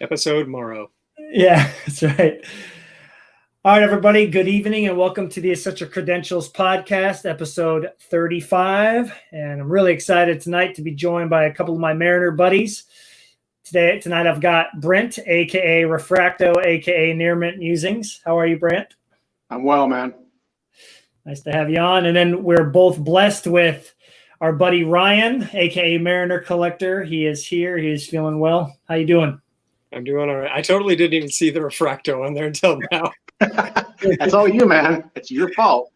Episode Morrow. Yeah, that's right. All right, everybody. Good evening and welcome to the Essential Credentials Podcast, episode 35. And I'm really excited tonight to be joined by a couple of my Mariner buddies. Tonight I've got Brent, aka Refracto, aka Mint Musings. How are you, Brent? I'm well, man. Nice to have you on. And then we're both blessed with our buddy Ryan, aka Mariner Collector. He is here. He is feeling well. How you doing? I'm doing all right. I totally didn't even see the Refracto on there until now. That's all you, man. It's your fault.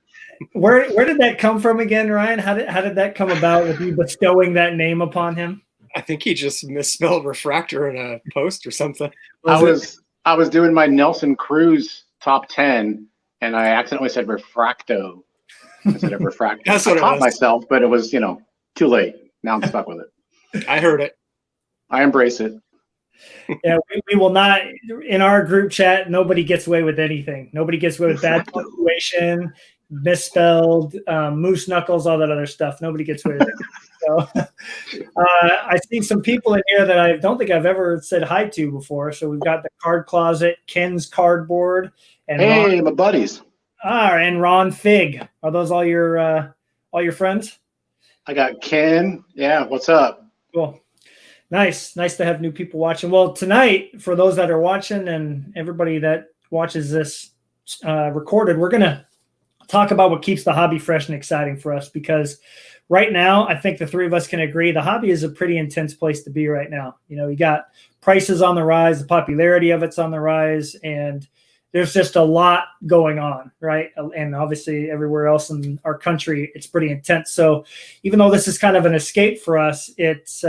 Where did that come from again, Ryan? How did that come about with you bestowing that name upon him? I think he just misspelled Refractor in a post or something. I was doing my Nelson Cruz top 10, and I accidentally said Refracto instead of Refractor. That's what I caught was. myself, but it was, too late. Now I'm stuck with it. I heard it. I embrace it. Yeah, we will not, in our group chat, nobody gets away with anything. Nobody gets away with bad punctuation, misspelled, moose knuckles, all that other stuff. Nobody gets away with it. So I see some people in here that I don't think I've ever said hi to before. So we've got the Card Closet, Ken's Cardboard, and hey, my buddies. And Ron Fig. Are those all your friends? I got Ken. Yeah, what's up? Cool. Nice to have new people watching. Well, tonight, for those that are watching and everybody that watches this recorded, we're going to talk about what keeps the hobby fresh and exciting for us, because right now, I think the three of us can agree the hobby is a pretty intense place to be right now. You got prices on the rise, the popularity of it's on the rise, and there's just a lot going on, right? And obviously everywhere else in our country, it's pretty intense. So even though this is kind of an escape for us, it's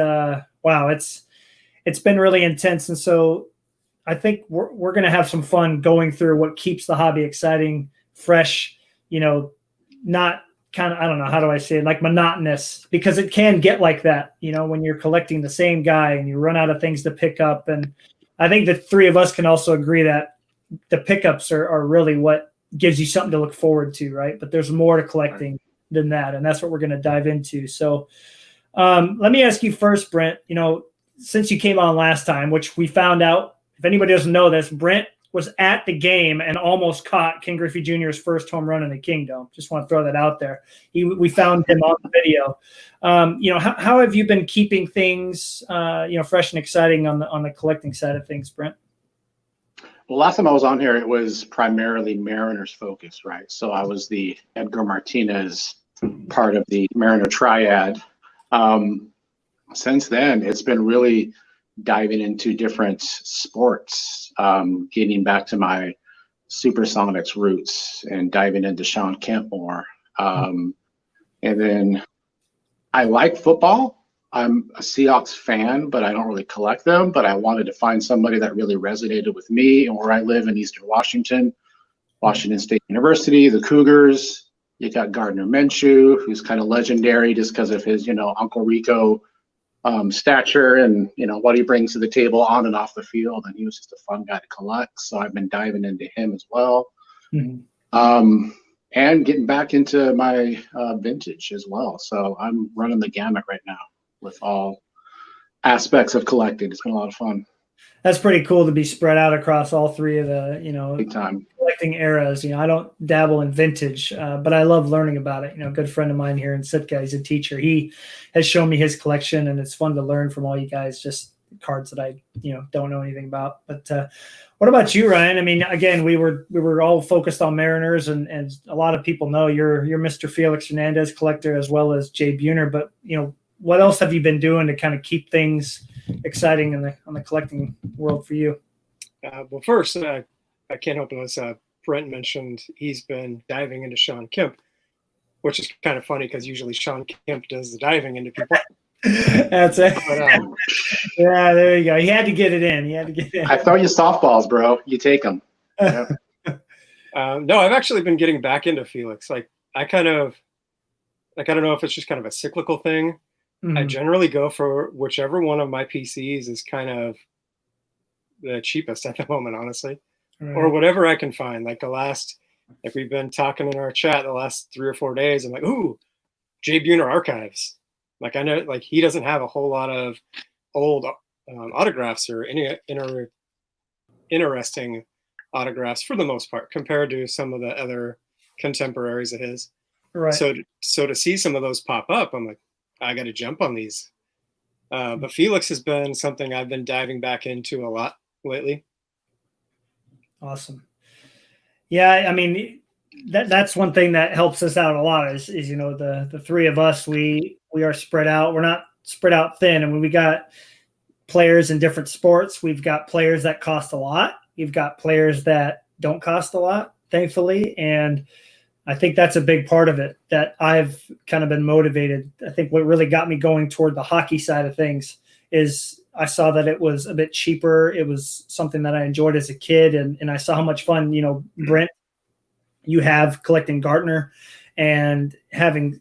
it's been really intense. And so I think we're going to have some fun going through what keeps the hobby exciting, fresh, not kind of, I don't know, how do I say it, like monotonous, because it can get like that, when you're collecting the same guy and you run out of things to pick up. And I think the three of us can also agree that the pickups are really what gives you something to look forward to, right? But there's more to collecting than that, and that's what we're going to dive into. So let me ask you first, Brent, since you came on last time, which we found out, if anybody doesn't know this, Brent was at the game and almost caught King Griffey Jr.'s first home run in the Kingdom. Just want to throw that out there. We found him on the video. How have you been keeping things, fresh and exciting on the collecting side of things, Brent? Well, last time I was on here, it was primarily Mariners focused, right? So I was the Edgar Martinez part of the Mariner triad. Since then, it's been really diving into different sports, getting back to my Supersonics roots and diving into Sean Kemp more. And then I like football. I'm a Seahawks fan, but I don't really collect them. But I wanted to find somebody that really resonated with me and where I live in Eastern Washington, Washington State University, the Cougars. You got Gardner Minshew, who's kind of legendary just because of his, Uncle Rico stature and, what he brings to the table on and off the field. And he was just a fun guy to collect. So I've been diving into him as well. Mm-hmm. And getting back into my vintage as well. So I'm running the gamut right now with all aspects of collecting. It's been a lot of fun. That's pretty cool to be spread out across all three of the, big time collecting eras. I don't dabble in vintage, but I love learning about it. A good friend of mine here in Sitka, he's a teacher. He has shown me his collection, and it's fun to learn from all you guys, just cards that I, don't know anything about. But what about you, Ryan? I mean, again, we were all focused on Mariners, and a lot of people know you're Mr. Felix Hernandez collector as well as Jay Buhner. But, what else have you been doing to kind of keep things exciting on the collecting world for you? Well, first, I can't help unless Brent mentioned he's been diving into Sean Kemp, which is kind of funny because usually Sean Kemp does the diving into people. That's it. But, yeah, there you go. He had to get it in. I throw you softballs, bro. You take them. Yeah. No, I've actually been getting back into Felix. I don't know if it's just kind of a cyclical thing. Mm-hmm. I generally go for whichever one of my PCs is kind of the cheapest at the moment, honestly, or whatever I can find. We've been talking in our chat the last 3 or 4 days. I'm like, ooh, Jay Buhner archives. I know, he doesn't have a whole lot of old autographs or any interesting autographs for the most part compared to some of the other contemporaries of his. Right. So to see some of those pop up, I'm like, I got to jump on these. But Felix has been something I've been diving back into a lot lately. Awesome. Yeah, I mean, that's one thing that helps us out a lot is the three of us, we are spread out. We're not spread out thin. I mean, we got players in different sports. We've got players that cost a lot. You've got players that don't cost a lot, thankfully. And I think that's a big part of it that I've kind of been motivated. I think what really got me going toward the hockey side of things is I saw that it was a bit cheaper. It was something that I enjoyed as a kid. And I saw how much fun, Brent, you have collecting Gartner and having,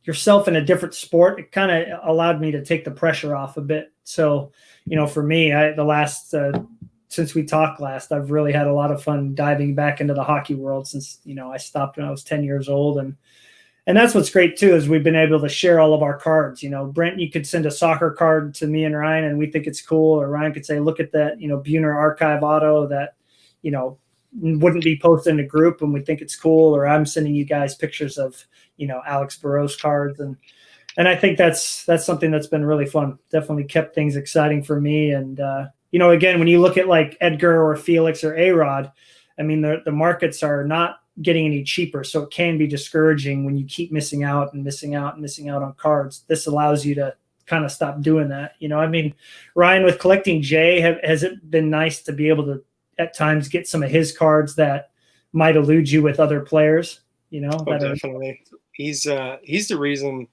yourself in a different sport. It kind of allowed me to take the pressure off a bit. So, for me, since we talked last, I've really had a lot of fun diving back into the hockey world since, I stopped when I was 10 years old. And that's what's great too, is we've been able to share all of our cards. Brent, you could send a soccer card to me and Ryan and we think it's cool. Or Ryan could say, look at that, Buhner archive auto that, wouldn't be posted in a group and we think it's cool. Or I'm sending you guys pictures of, Alex Burrows cards. And I think that's something that's been really fun. Definitely kept things exciting for me. And, again, when you look at like Edgar or Felix or A-Rod, I mean, the markets are not getting any cheaper. So it can be discouraging when you keep missing out on cards. This allows you to kind of stop doing that. I mean, Ryan, with collecting Jay, has it been nice to be able to at times get some of his cards that might elude you with other players? Definitely. He's the reason.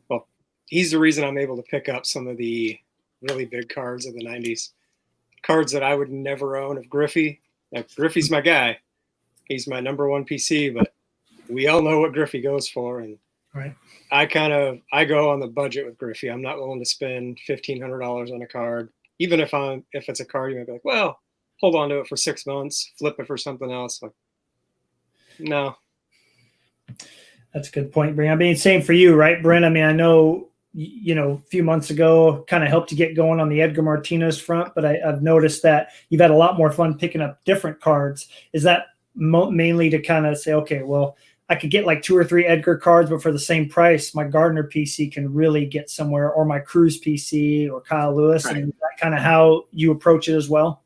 Well, he's the reason I'm able to pick up some of the really big cards of the 90s. Cards that I would never own of Griffey. Like, Griffey's my guy. He's my number one PC, but we all know what Griffey goes for. And right. I go on the budget with Griffey. I'm not willing to spend $1,500 on a card. Even if it's a card, you might be like, well, hold on to it for 6 months, flip it for something else. Like, no. That's a good point, Brent. I mean, same for you, right, Brent? I mean, I know, a few months ago kind of helped you get going on the Edgar Martinez front, but I've noticed that you've had a lot more fun picking up different cards. Is that mainly to kind of say, okay, well, I could get like 2 or 3 Edgar cards, but for the same price, my Gardner PC can really get somewhere, or my Cruz PC or Kyle Lewis. Right. And is that kind of how you approach it as well?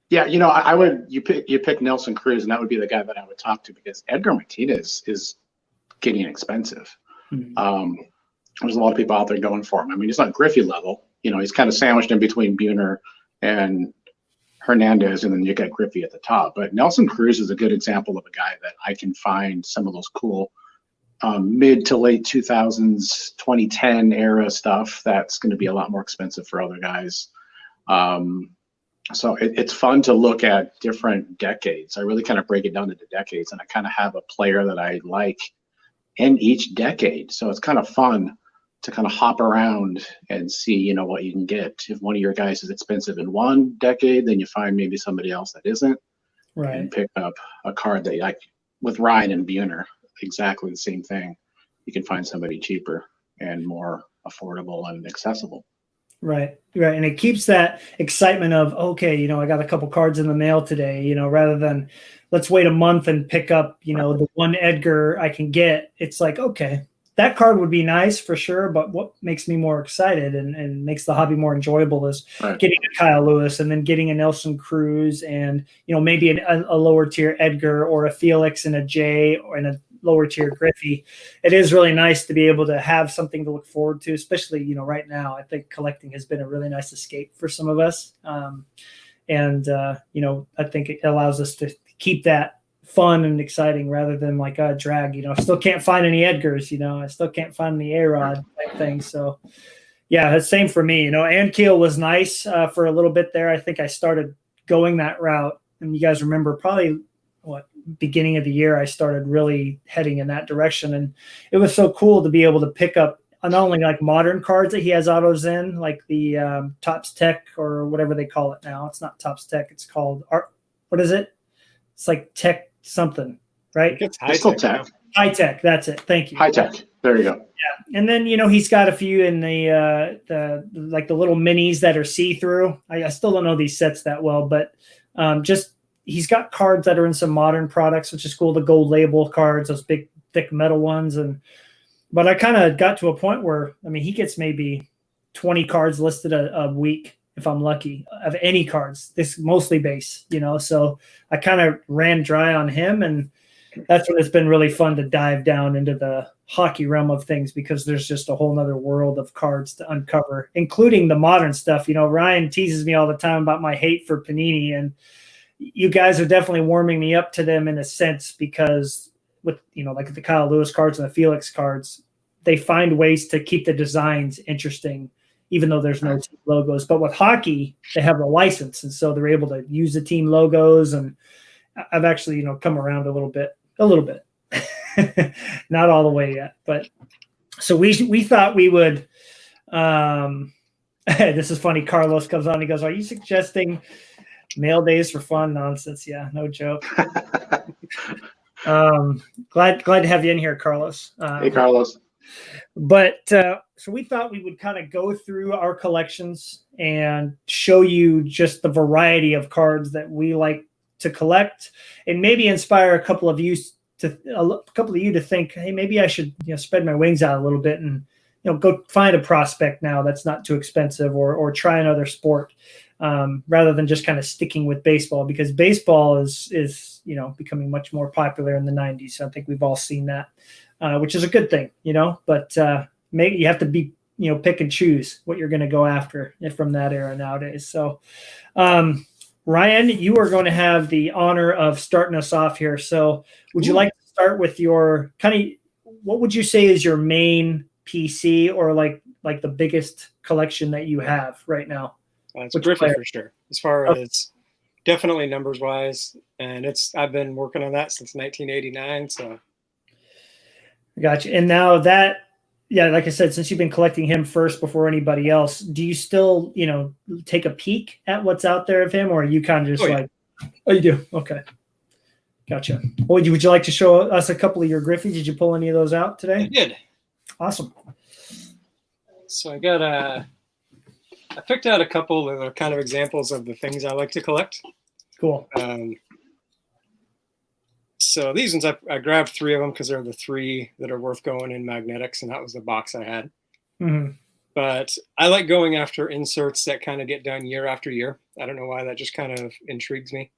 Yeah, you pick Nelson Cruz, and that would be the guy that I would talk to, because Edgar Martinez is getting expensive. Mm-hmm. There's a lot of people out there going for him. I mean, he's not Griffey level. He's kind of sandwiched in between Buhner and Hernandez, and then you got Griffey at the top. But Nelson Cruz is a good example of a guy that I can find some of those cool mid to late 2000s, 2010 era stuff that's going to be a lot more expensive for other guys. So it's fun to look at different decades. I really kind of break it down into decades, and I kind of have a player that I like in each decade. So it's kind of fun to kind of hop around and see, what you can get. If one of your guys is expensive in one decade, then you find maybe somebody else that isn't. Right. And pick up a card that you like. With Ryan and Buhner, exactly the same thing. You can find somebody cheaper and more affordable and accessible. Right. And it keeps that excitement of, okay, I got a couple cards in the mail today, rather than let's wait a month and pick up, the one Edgar I can get. It's like, okay, that card would be nice for sure, but what makes me more excited and makes the hobby more enjoyable is getting a Kyle Lewis and then getting a Nelson Cruz and, maybe a lower tier Edgar or a Felix and a Jay or in a lower tier Griffey. It is really nice to be able to have something to look forward to, especially, right now. I think collecting has been a really nice escape for some of us. I think it allows us to keep that fun and exciting rather than like a drag. I still can't find any Edgars, I still can't find any A-Rod type thing. So yeah, the same for me. Ankiel was nice for a little bit there. I think I started going that route, and you guys remember probably beginning of the year I started really heading in that direction, and it was so cool to be able to pick up not only like modern cards that he has autos in, like the Topps Tech or whatever they call it now. It's not Topps Tech, it's called art. What is it? It's like Tech something, right? It's still Tech. High Tech. That's it. Thank you. High Tech. There you go. Yeah, and then he's got a few in the like the little minis that are see through. I still don't know these sets that well, but just he's got cards that are in some modern products, which is cool. The gold label cards, those big thick metal ones, but I kind of got to a point where he gets maybe 20 cards listed a week if I'm lucky of any cards. This mostly base, So I kind of ran dry on him, and that's when it's been really fun to dive down into the hockey realm of things, because there's just a whole nother world of cards to uncover, including the modern stuff. Ryan teases me all the time about my hate for Panini, and you guys are definitely warming me up to them in a sense, because with, like the Kyle Lewis cards and the Felix cards, they find ways to keep the designs interesting, even though there's no team logos. But with hockey, they have the license, and so they're able to use the team logos. And I've actually, come around a little bit, not all the way yet. But so we thought we would. This is funny. Carlos comes on. He goes, "Are you suggesting mail days for fun?" Nonsense. Yeah, no joke. Glad to have you in here, Carlos. Hey, Carlos. But so we thought we would kind of go through our collections and show you just the variety of cards that we like to collect, and maybe inspire a couple of you to think, hey, maybe I should spread my wings out a little bit and go find a prospect now that's not too expensive, or try another sport, rather than just kind of sticking with baseball, because baseball is becoming much more popular in the 90s. So I think we've all seen that, which is a good thing, but maybe you have to be, pick and choose what you're going to go after from that era nowadays. So, Ryan, you are going to have the honor of starting us off here. So would you like to start with your what would you say is your main PC, or like the biggest collection that you have right now? It's a Griffey for sure, as far as definitely numbers wise. And I've been working on that since 1989. So. Gotcha. And now that, like I said, since you've been collecting him first before anybody else, do you still, take a peek at what's out there of him, or are you kind of just oh, you do? Okay. Gotcha. Well, would you like to show us a couple of your Griffies? Did you pull any of those out today? I did. Awesome. So I picked out a couple that are kind of examples of the things I like to collect. Cool. So these ones, I grabbed 3 of them because they're the 3 that are worth going in magnetics, and that was the box I had. Mm-hmm. But I like going after inserts that kind of get done year after year. I don't know why, that just kind of intrigues me.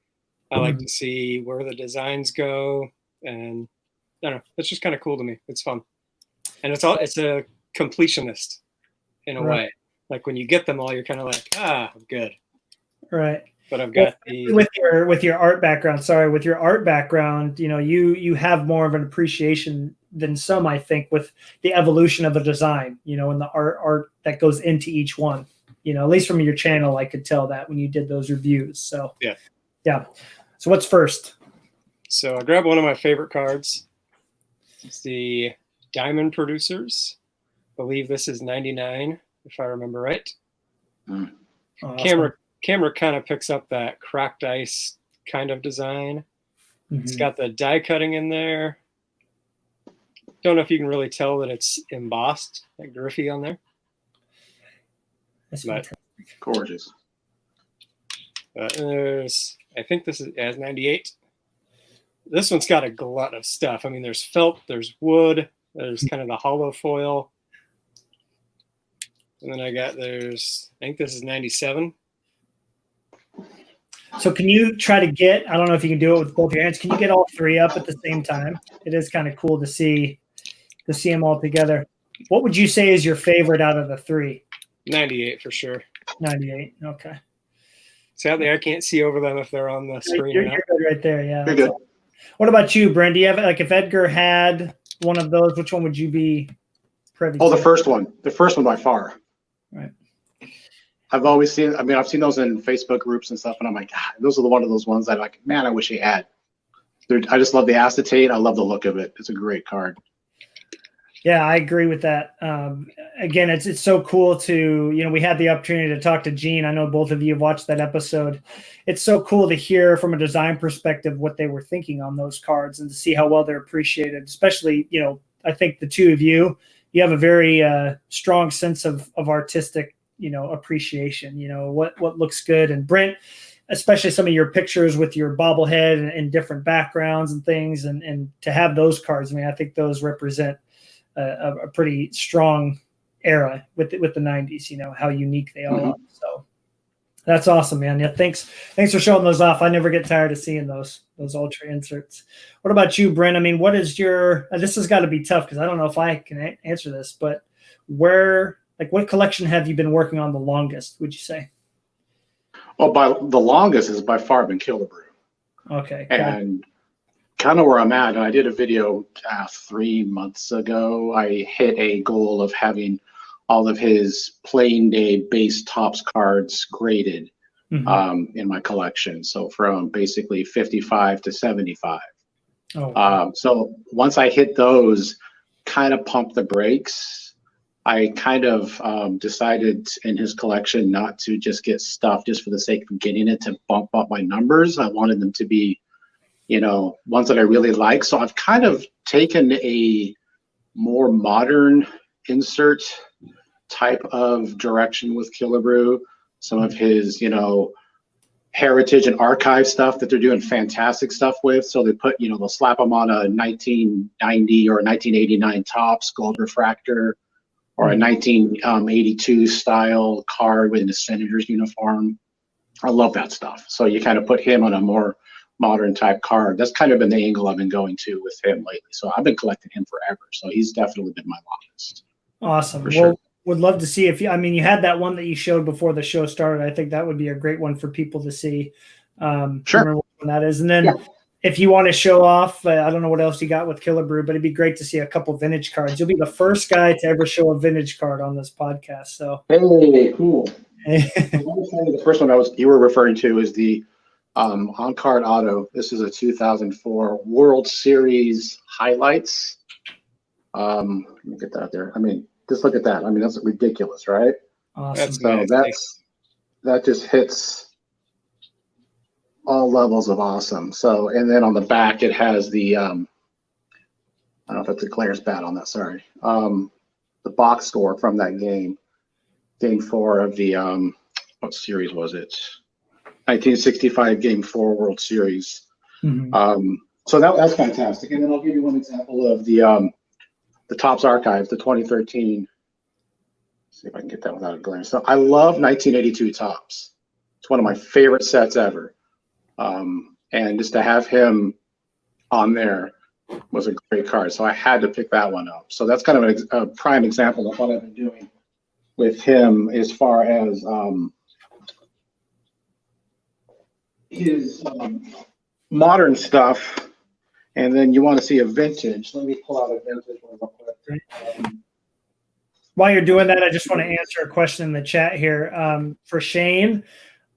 I like to see where the designs go, and I don't know, it's just kind of cool to me. It's fun. And it's a completionist in a way. Like when you get them all, you're kind of like, I'm good. Right. But I've got with your art background. Sorry, with your art background, you have more of an appreciation than some, I think, with the evolution of a design, and the art that goes into each one. At least from your channel, I could tell that when you did those reviews. So yeah. So what's first? So I grabbed one of my favorite cards. It's the Diamond Producers. I believe this is 99, if I remember right. Awesome. Camera kind of picks up that cracked ice kind of design. Mm-hmm. It's got the die cutting in there. Don't know if you can really tell that it's embossed, like Griffey on there. That's fantastic. Gorgeous. I think this is 98. This one's got a glut of stuff. I mean, there's felt, there's wood, there's kind of the hollow foil. And then I think this is 97. So can you try to get, I don't know if you can do it with both your hands, can you get all 3 up at the same time? It is kind of cool to see them all together. What would you say is your favorite out of the 3? 98 for sure. 98, okay. Sadly, I can't see over them if they're on the screen. You're good right there, yeah. You're good. What about you, Brent? Do you have, if Edgar had one of those, which one would you be privy to? Oh, the first one by far. Right. I've always seen, I've seen those in Facebook groups and stuff, and I'm like, God, those are one of those ones that I'm like, man, I wish he had. I just love the acetate. I love the look of it. It's a great card. Yeah, I agree with that. Again, it's so cool to, we had the opportunity to talk to Gene. I know both of you have watched that episode. It's so cool to hear from a design perspective what they were thinking on those cards and to see how well they're appreciated. Especially, I think the two of you have a very strong sense of artistic, appreciation. What looks good. And Brent, especially some of your pictures with your bobblehead and different backgrounds and things, and to have those cards. I mean, I think those represent a pretty strong era with the 90s, how unique they all are. So that's awesome, man. Yeah, thanks for showing those off. I never get tired of seeing those ultra inserts. What about you, Brent? I mean, what is your this has got to be tough because I don't know if I can answer this, but what collection have you been working on the longest, would you say? Well, by the longest is by far been Killebrew. Okay. And kind of where I'm at, and I did a video 3 months ago. I hit a goal of having all of his playing day base tops cards graded in my collection. So from basically 55 to 75. Oh, wow. So once I hit those, kind of pump the brakes. I kind of decided in his collection not to just get stuff just for the sake of getting it to bump up my numbers. I wanted them to be ones that I really like. So I've kind of taken a more modern insert type of direction with Killebrew. Some of his, heritage and archive stuff that they're doing fantastic stuff with. So they put, they'll slap them on a 1990 or 1989 Topps gold refractor or a 1982 style card with the Senator's uniform. I love that stuff. So you kind of put him on a more modern type card. That's kind of been the angle I've been going to with him lately. So I've been collecting him forever. So he's definitely been my longest. Awesome. Well, would love to see you had that one that you showed before the show started. I think that would be a great one for people to see. Sure. Remember what that is. And then if you want to show off, I don't know what else you got with Killebrew, but it'd be great to see a couple vintage cards. You'll be the first guy to ever show a vintage card on this podcast. So hey, cool. The first one you were referring to is the on-card auto. This is a 2004 World Series highlights. Let me get that there. I mean, just look at that. I mean, that's ridiculous, right? Awesome. So that just hits all levels of awesome. So, and then on the back, it has the I don't know if it's a Claire's bat on that. Sorry, the box score from that game, Game 4 of the what series was it? 1965 Game 4 World Series. So that's fantastic. And then I'll give you one example of the Topps Archive, the 2013. Let's see if I can get that without a glare. So I love 1982 Topps. It's one of my favorite sets ever. And just to have him on there was a great card. So I had to pick that one up. So that's kind of a prime example of what I've been doing with him as far as his modern stuff. And then you want to see a vintage. Let me pull out a vintage one real quick. While you're doing that, I just want to answer a question in the chat here. For Shane,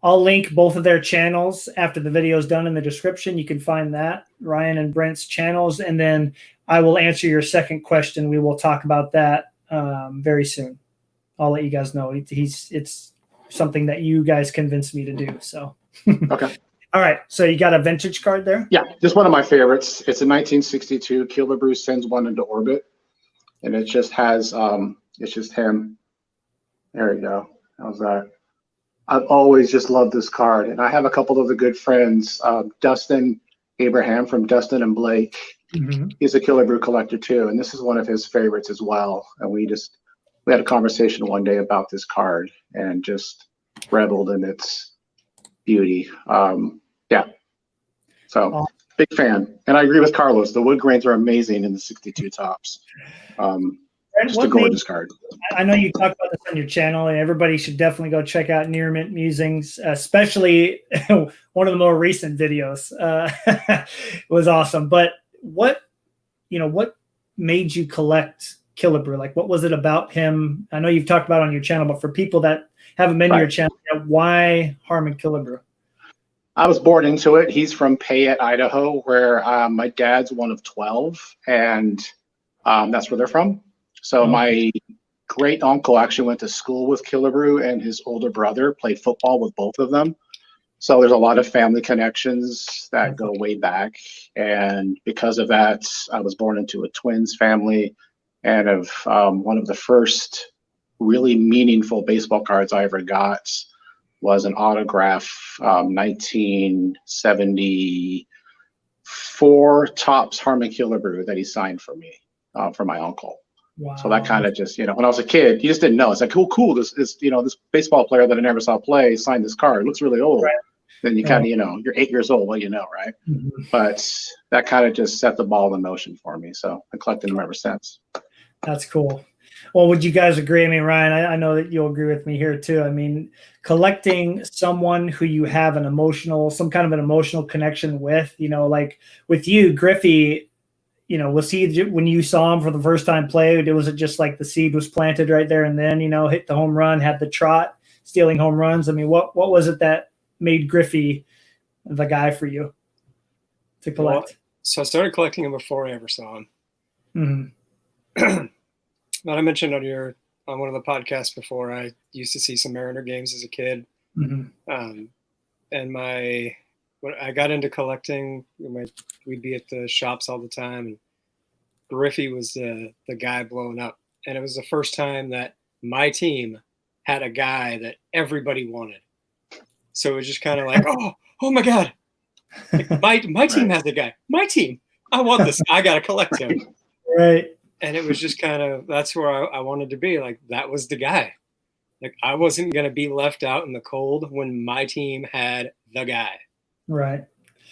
I'll link both of their channels after the video is done in the description. You can find that, Ryan and Brent's channels. And then I will answer your second question. We will talk about that very soon. I'll let you guys know. It's something that you guys convinced me to do. So okay. All right, so you got a vintage card there? Yeah, just one of my favorites. It's a 1962 Killebrew sends one into orbit, and it just has it's just him. There we go. How's that? I've always just loved this card, and I have a couple of the good friends. Dustin Abraham from Dustin and Blake. He's a Killebrew collector too, and this is one of his favorites as well. And we had a conversation one day about this card and just reveled in its beauty. Yeah. So big fan. And I agree with Carlos. The wood grains are amazing in the 62 Topps. Just a gorgeous card. I know you talk about this on your channel, and everybody should definitely go check out Mint Musings, especially one of the more recent videos. Was awesome. But what made you collect Killebrew? Like, what was it about him? I know you've talked about it on your channel, but for people that haven't been to your channel, why Harmon Killebrew? I was born into it. He's from Payette, Idaho, where my dad's one of 12, and that's where they're from. So my great uncle actually went to school with Killebrew, and his older brother played football with both of them. So there's a lot of family connections that go way back. And because of that, I was born into a twins family. And of one of the first really meaningful baseball cards I ever got was an autograph 1974 Topps Harmon Killebrew that he signed for me, for my uncle. Wow. So that kind of just, when I was a kid, you just didn't know. It's like, cool. This is, this baseball player that I never saw play signed this card. It looks really old. Right. Then you kind of, you're 8 years old. Well, right? Mm-hmm. But that kind of just set the ball in motion for me. So I collected them ever since. That's cool. Well, would you guys agree? I mean, Ryan, I know that you'll agree with me here too. I mean, collecting someone who you have some kind of an emotional connection with, like with you, Griffey, was he, when you saw him for the first time play, was it just like the seed was planted right there and then, hit the home run, had the trot, stealing home runs? I mean, what was it that made Griffey the guy for you to collect? Well, so I started collecting him before I ever saw him. Mm-hmm. But I mentioned on one of the podcasts before, I used to see some Mariner games as a kid. Mm-hmm. And when I got into collecting, we'd be at the shops all the time, and Griffey was the guy blowing up. And it was the first time that my team had a guy that everybody wanted. So it was just kind of like, oh my God, like my team has a guy. My team, I want this. I got to collect him. Right. And it was just kind of, that's where I wanted to be. Like, that was the guy. Like, I wasn't going to be left out in the cold when my team had the guy. Right.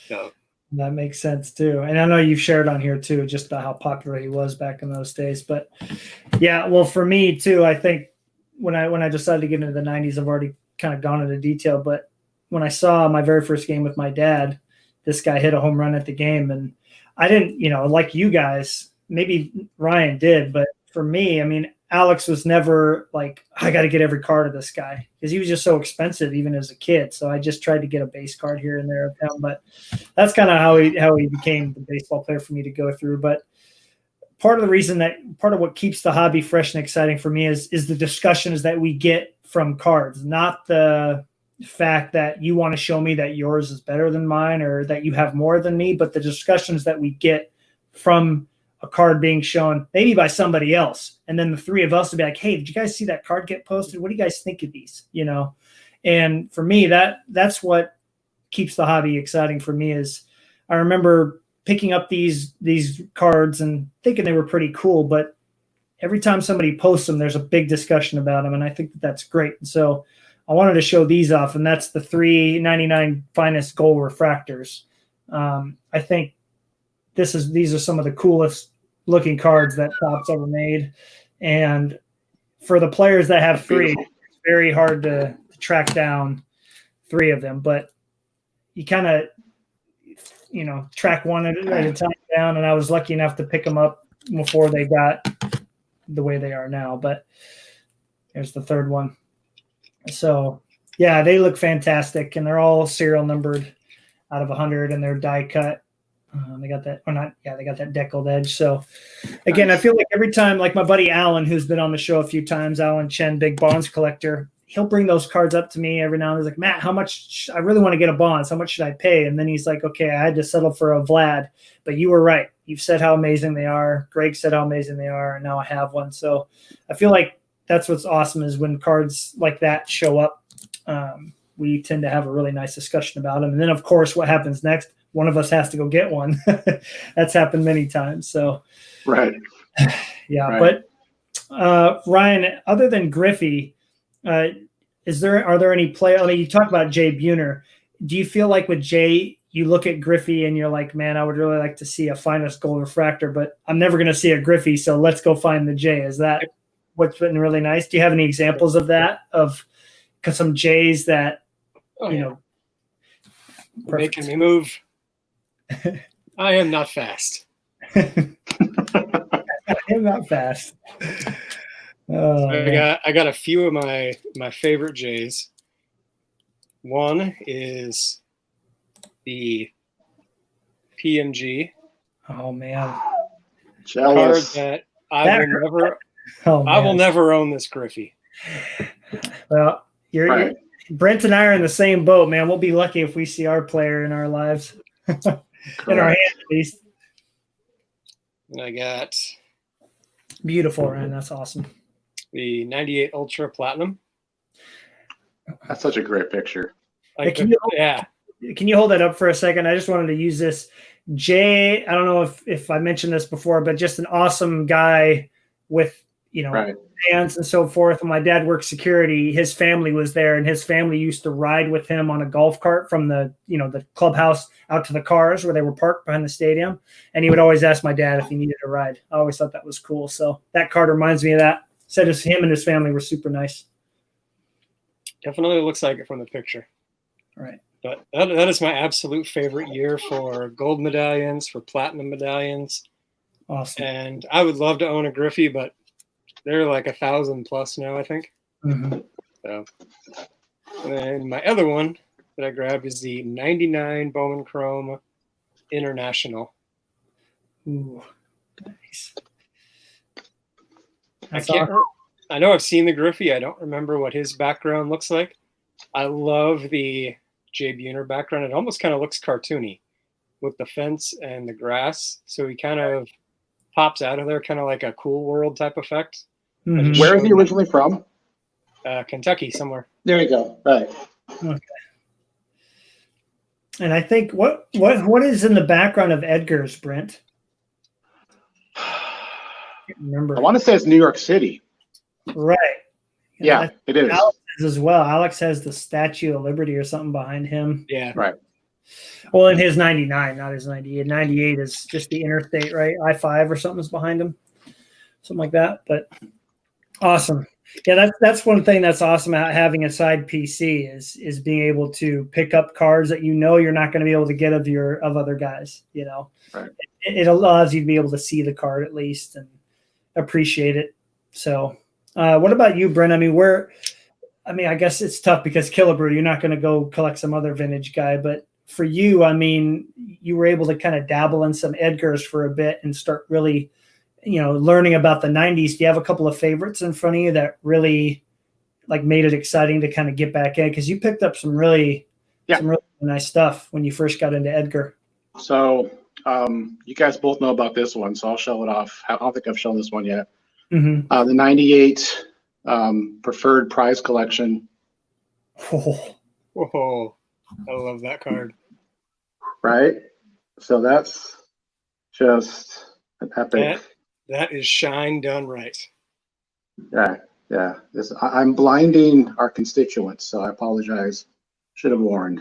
So that makes sense too. And I know you've shared on here too, just how popular he was back in those days. But yeah, well, for me too, I think when I decided to get into the 90s, I've already kind of gone into detail. But when I saw my very first game with my dad, this guy hit a home run at the game. And I didn't, like you guys, maybe Ryan did, but for me, I mean, Alex was never like, I got to get every card of this guy, because he was just so expensive even as a kid. So I just tried to get a base card here and there of him, but that's kind of how he became the baseball player for me to go through. But part of what keeps the hobby fresh and exciting for me is the discussions that we get from cards, not the fact that you want to show me that yours is better than mine or that you have more than me, but the discussions that we get from a card being shown maybe by somebody else. And then the three of us will be like, hey, did you guys see that card get posted? What do you guys think of these? And for me, that's what keeps the hobby exciting for me. Is I remember picking up these cards and thinking they were pretty cool, but every time somebody posts them, there's a big discussion about them. And I think that's great. And so I wanted to show these off, and that's the 399 finest gold refractors. I think these are some of the coolest looking cards that Topps ever made. And for the players that have three, it's very hard to track down three of them, but you kind of, track one at a time down. And I was lucky enough to pick them up before they got the way they are now. But here's the third one. So yeah, they look fantastic, and they're all serial numbered out of 100, and they're die cut. They got that, or not? Yeah, they got that deckled edge. So again, I feel like every time, like my buddy Alan, who's been on the show a few times, Alan Chen, big Bonds collector, he'll bring those cards up to me every now and then. He's like, Matt, how much? I really want to get a Bonds. How much should I pay? And then he's like, okay, I had to settle for a Vlad, but you were right. You've said how amazing they are. Greg said how amazing they are, and now I have one. So I feel like that's what's awesome, is when cards like that show up, we tend to have a really nice discussion about them. And then, of course, what happens next? One of us has to go get one. That's happened many times. So, right. Yeah. Right. But Ryan, other than Griffey, are there any I mean, you talk about Jay Buhner. Do you feel like with Jay, you look at Griffey and you're like, man, I would really like to see a finest gold refractor, but I'm never going to see a Griffey. So let's go find the Jay. Is that what's been really nice? Do you have any examples of that, of some Jays that, making me move? I am not fast. I am not fast. So I got a few of my favorite Jays. One is the PMG. Oh man, jealous. Card that I will never. Oh, I will man. never own this Griffey. Well, Right. Brent and I are in the same boat, man. We'll be lucky if we see our player in our lives, in our Correct. hands at least. And I got Beautiful, Ryan. That's awesome. the 98 Ultra Platinum. That's such a great picture. Like Can you hold that up for a second? I just wanted to use this. Jay, I don't know if I mentioned this before, but just an awesome guy with, Right. fans and so forth. When my dad worked security, his family was there, and his family used to ride with him on a golf cart from the clubhouse out to the cars where they were parked behind the stadium. And he would always ask my dad if he needed a ride. I always thought that was cool. So that card reminds me of that. Said him and his family were super nice. Definitely looks like it from the picture. All right. But that is my absolute favorite year for gold medallions, for platinum medallions. Awesome. And I would love to own a Griffey, but they're like 1,000 plus now, I think. Mm-hmm. So, and then my other one that I grabbed is the 99 Bowman Chrome International. Ooh, nice. I know I've seen the Griffey. I don't remember what his background looks like. I love the Jay Buhner background. It almost kind of looks cartoony with the fence and the grass. So he kind of pops out of there, kind of like a Cool World type effect. Mm-hmm. Where is he originally from? Kentucky, somewhere. There you go. Right. Okay. And I think what is in the background of Edgar's, Brent? I can't remember. I want to say it's New York City. Right. Yeah, it is. Alex is as well. Alex has the Statue of Liberty or something behind him. Yeah. Right. Well, in his 99, not his 98. 98 is just the interstate, right? I-5 or something is behind him. Something like that. But awesome. Yeah, that's one thing that's awesome about having a side PC is being able to pick up cards that you're not going to be able to get of other guys. Right. It allows you to be able to see the card at least and appreciate it. So, what about you, Brent? I guess it's tough because Killebrew, you're not going to go collect some other vintage guy, but for you, you were able to kind of dabble in some Edgars for a bit and start really, learning about the 90s. Do you have a couple of favorites in front of you that really made it exciting to kind of get back in? Because you picked up some really nice stuff when you first got into Edgar. So you guys both know about this one, so I'll show it off. I don't think I've shown this one yet. Mm-hmm. The 98 preferred prize collection. Oh. Whoa. I love that card. Right? So that's just an epic. That is shine done right. Yeah. I'm blinding our constituents, so I apologize. Should have warned.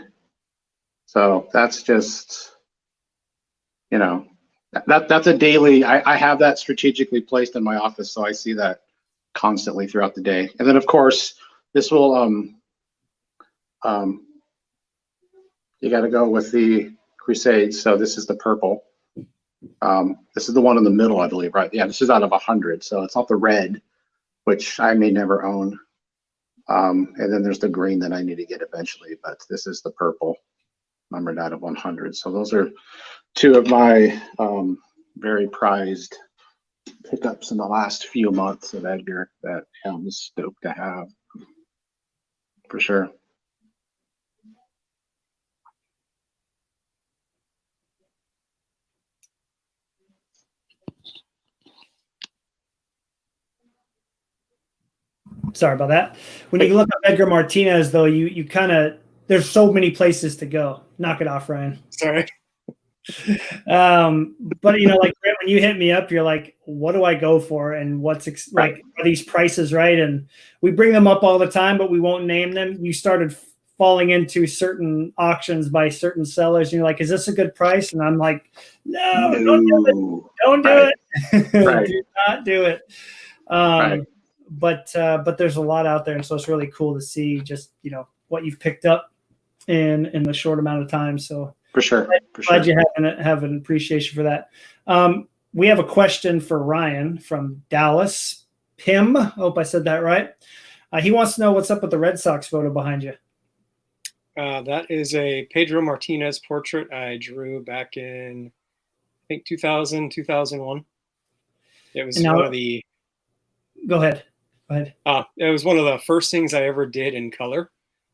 So that's just, that's a daily. I have that strategically placed in my office, so I see that constantly throughout the day. And then, of course, this will you got to go with the Crusades. So this is the purple. This is the one in the middle, I believe, right? Yeah, this is out of 100, so it's not the red, which I may never own. And then there's the green that I need to get eventually, but this is the purple, numbered out of 100. So those are two of my very prized pickups in the last few months of Edgar that I'm stoked to have, for sure. Sorry about that. When you look up Edgar Martinez, though, you kind of, there's so many places to go. Knock it off, Ryan. Sorry. But when you hit me up, you're like, what do I go for? And what's are these prices right? And we bring them up all the time, but we won't name them. You started falling into certain auctions by certain sellers. And you're like, is this a good price? And I'm like, no. Don't do it. Don't do it. Right. Do not do it. But there's a lot out there, and so it's really cool to see just what you've picked up in the short amount of time. So for sure, glad you have an appreciation for that. We have a question for Ryan from Dallas. Pim, I hope I said that right. He wants to know what's up with the Red Sox photo behind you. That is a Pedro Martinez portrait I drew back in, I think, 2000, 2001. It was one of the Go ahead. Go ahead. It was one of the first things I ever did in color.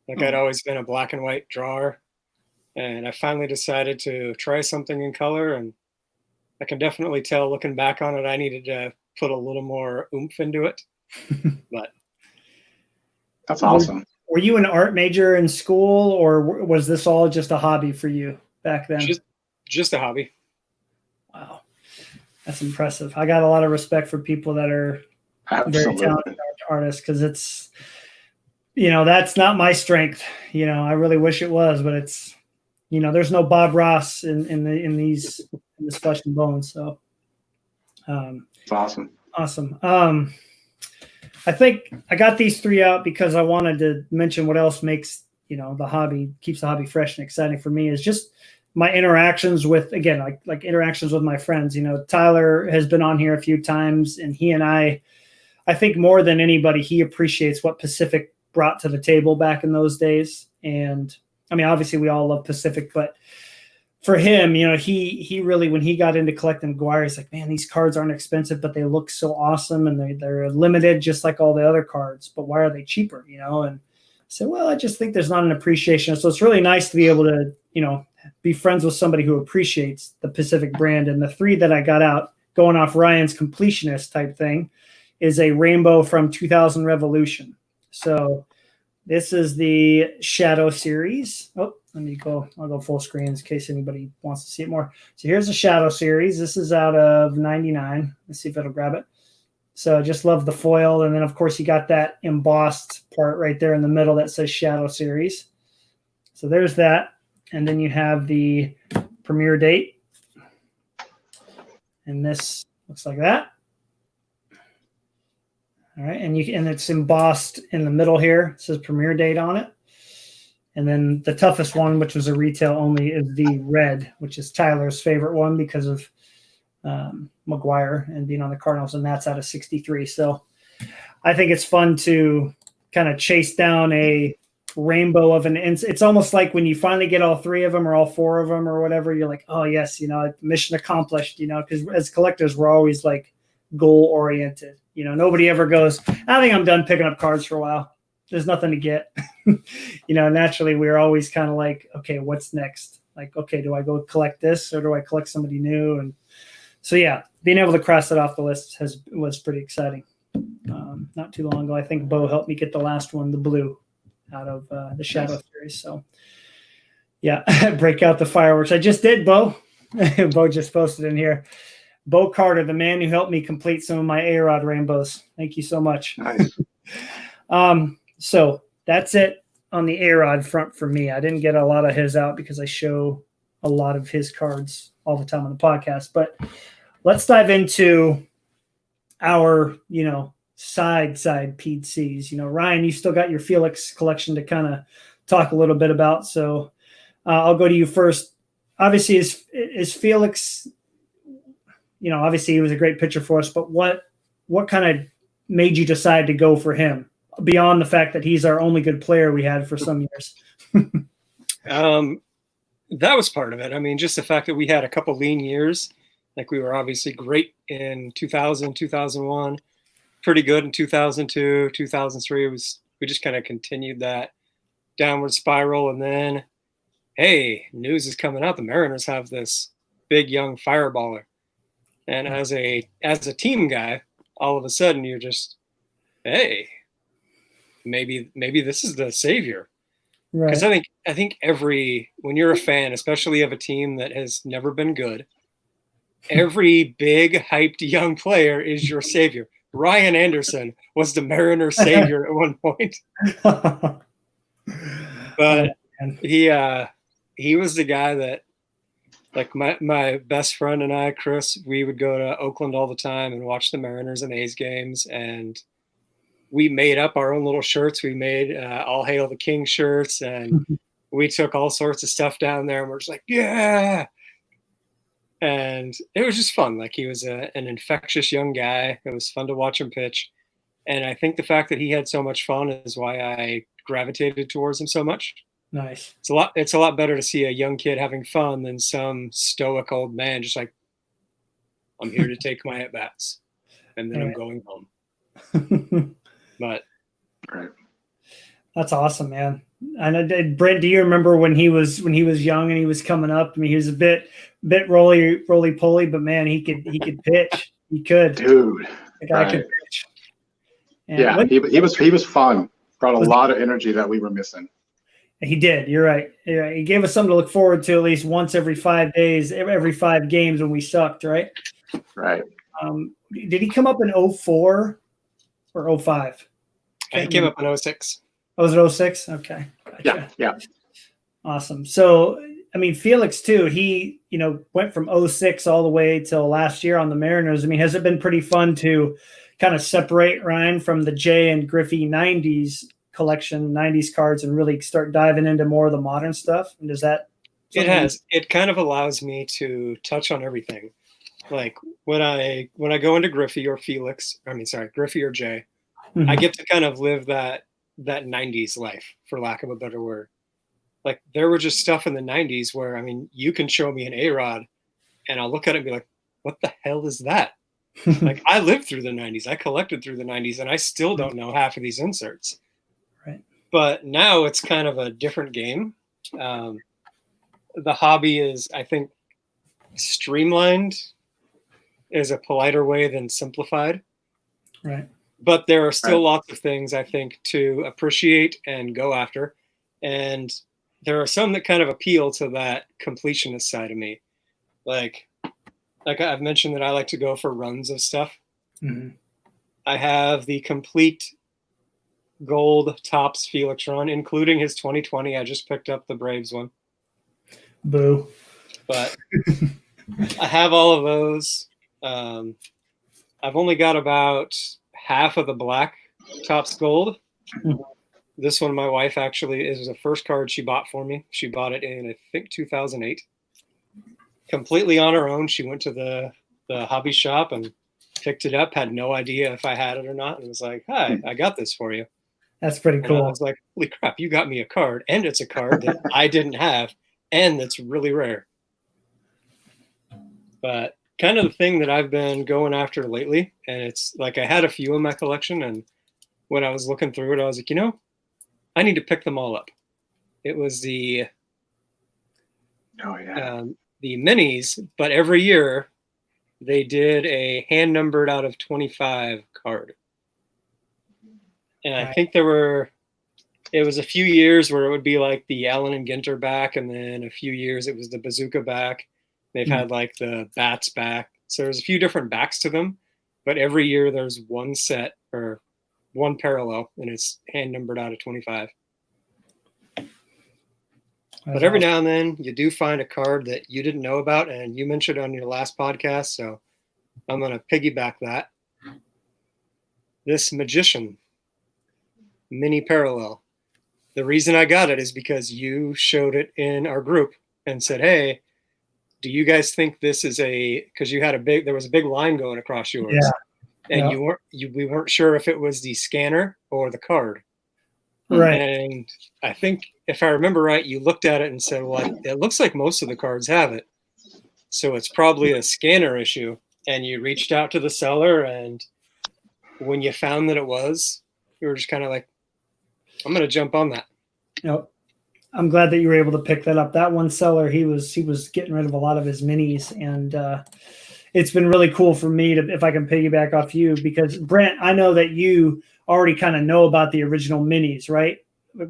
Like, I'd Oh. always been a black and white drawer, and I finally decided to try something in color. And I can definitely tell, looking back on it, I needed to put a little more oomph into it. But That's Were, awesome. were you an art major in school, or was this all just a hobby for you back then? just a hobby. Wow, that's impressive. I got a lot of respect for people that are very Absolutely. talented artists, because it's, that's not my strength. I really wish it was, but it's, there's no Bob Ross in this flesh and bones. So, It's awesome. awesome. I think I got these three out because I wanted to mention what else makes, keeps the hobby fresh and exciting for me, is just my interactions with, again, like interactions with my friends. Tyler has been on here a few times, and he and I think more than anybody, he appreciates what Pacific brought to the table back in those days. And I mean, obviously we all love Pacific, but for him, he really, when he got into collecting Maguire, he's like, man, these cards aren't expensive, but they look so awesome, and they're limited just like all the other cards. But why are they cheaper? And I said, well, I just think there's not an appreciation. So it's really nice to be able to, be friends with somebody who appreciates the Pacific brand. And the three that I got out, going off Ryan's completionist type thing, is a rainbow from 2000 Revolution. So this is the Shadow series. Oh, I'll go full screen in case anybody wants to see it more. So here's the Shadow series. This is out of 99. Let's see if it'll grab it. So just love the foil. And then, of course, you got that embossed part right there in the middle that says Shadow series. So there's that. And then you have the premiere date. And this looks like that. All right, and it's embossed in the middle here. It says premiere date on it. And then the toughest one, which was a retail only, is the red, which is Tyler's favorite one because of Maguire and being on the Cardinals, and that's out of 63. So I think it's fun to kind of chase down a rainbow of it's almost like when you finally get all three of them or all four of them or whatever, you're like, oh yes, mission accomplished, because as collectors, we're always like goal oriented. Nobody ever goes, I think I'm done picking up cards for a while. There's nothing to get. Naturally, we're always kind of like, okay, what's next? Like, okay, do I go collect this or do I collect somebody new? And so, yeah, being able to cross that off the list was pretty exciting. Not too long ago, I think Bo helped me get the last one, the blue, out of the Shadow series. So, yeah, break out the fireworks. I just did, Bo. Bo just posted in here. Bo Carter, the man who helped me complete some of my A-Rod rainbows. Thank you so much. Nice. So that's it on the A-Rod front for me. I didn't get a lot of his out because I show a lot of his cards all the time on the podcast. But let's dive into our, side PCs. Ryan, you still got your Felix collection to kind of talk a little bit about. So I'll go to you first. Obviously, is Felix... obviously he was a great pitcher for us, but what kind of made you decide to go for him beyond the fact that he's our only good player we had for some years? That was part of it. I mean, just the fact that we had a couple lean years, like we were obviously great in 2000, 2001, pretty good in 2002, 2003. We just kind of continued that downward spiral. And then, hey, news is coming out. The Mariners have this big young fireballer. And as a team guy, all of a sudden you're just, hey, maybe this is the savior. Because Right. I think when you're a fan, especially of a team that has never been good, every big hyped young player is your savior. Ryan Anderson was the Mariners savior at one point, but he was the guy that, like my best friend and I, Chris, we would go to Oakland all the time and watch the Mariners and A's games. And we made up our own little shirts. We made All Hail the King shirts, and we took all sorts of stuff down there. And we're just like, yeah. And it was just fun. Like, he was an infectious young guy. It was fun to watch him pitch. And I think the fact that he had so much fun is why I gravitated towards him so much. Nice. It's a lot better to see a young kid having fun than some stoic old man just like, I'm here to take my at bats and then I'm going home. But Right. That's awesome, man. I know, Brent, do you remember when he was young and he was coming up? I mean, he was a bit roly poly, but man, he could pitch. He could. Dude. The guy Right. could pitch. And Yeah, he was fun. Brought a Was- lot of energy that we were missing. he did. You're right. Yeah, he gave us something to look forward to at least once every 5 days, every 5 games when we sucked, right? Right. Did he come up in 04 or 05? he came up in 06. Oh, was it 06? Okay. Gotcha. Yeah. Yeah. Awesome. So, I mean, Felix too, he, went from 06 all the way till last year on the Mariners. I mean, has it been pretty fun to kind of separate Ryan from the Jay and Griffey 90s collection, 90s cards, and really start diving into more of the modern stuff? And does that? It has. It kind of allows me to touch on everything. Like when I go into Griffey or Griffey or Jay, I get to kind of live that 90s life, for lack of a better word. Like there were just stuff in the 90s where, I mean, you can show me an A-Rod and I'll look at it and be like, what the hell is that? Like I lived through the 90s. I collected through the 90s and I still don't know half of these inserts. Right. But now it's kind of a different game. The hobby is, I think, streamlined is a politer way than simplified. Right. But there are still lots of things, I think, to appreciate and go after. And there are some that kind of appeal to that completionist side of me. Like I've mentioned that I like to go for runs of stuff. Mm-hmm. I have the complete gold Topps Felix run, including his 2020. I just picked up the Braves one. Boo. But I have all of those. I've only got about half of the black Topps gold. Mm-hmm. This one, my wife actually, is the first card she bought for me. She bought it in, I think, 2008. Completely on her own. She went to the hobby shop and picked it up, had no idea if I had it or not, and was like, hi, I got this for you. That's pretty cool. And I was like, holy crap, you got me a card, and it's a card that I didn't have, and that's really rare. But kind of the thing that I've been going after lately, and it's like I had a few in my collection, and when I was looking through it, I was like, I need to pick them all up. It was the minis, but every year they did a hand numbered out of 25 card. And I think it was a few years where it would be like the Allen and Ginter back, and then a few years it was the Bazooka back. They've had like the Bats back. So there's a few different backs to them, but every year there's one set or one parallel, and it's hand numbered out of 25. But every now and then you do find a card that you didn't know about, and you mentioned on your last podcast, so I'm going to piggyback that. This Magician mini parallel. The reason I got it is because you showed it in our group and said, hey, do you guys think this is because there was a big line going across yours. Yeah. And we weren't sure if it was the scanner or the card. Right. And I think if I remember right, you looked at it and said, well, it looks like most of the cards have it. So it's probably a scanner issue. And you reached out to the seller, and when you found that it was, you were just kind of like, I'm going to jump on that. I'm glad that you were able to pick that up. That one seller, he was getting rid of a lot of his minis, and it's been really cool for me if I can piggyback off you, because Brent, I know that you already kind of know about the original minis, right?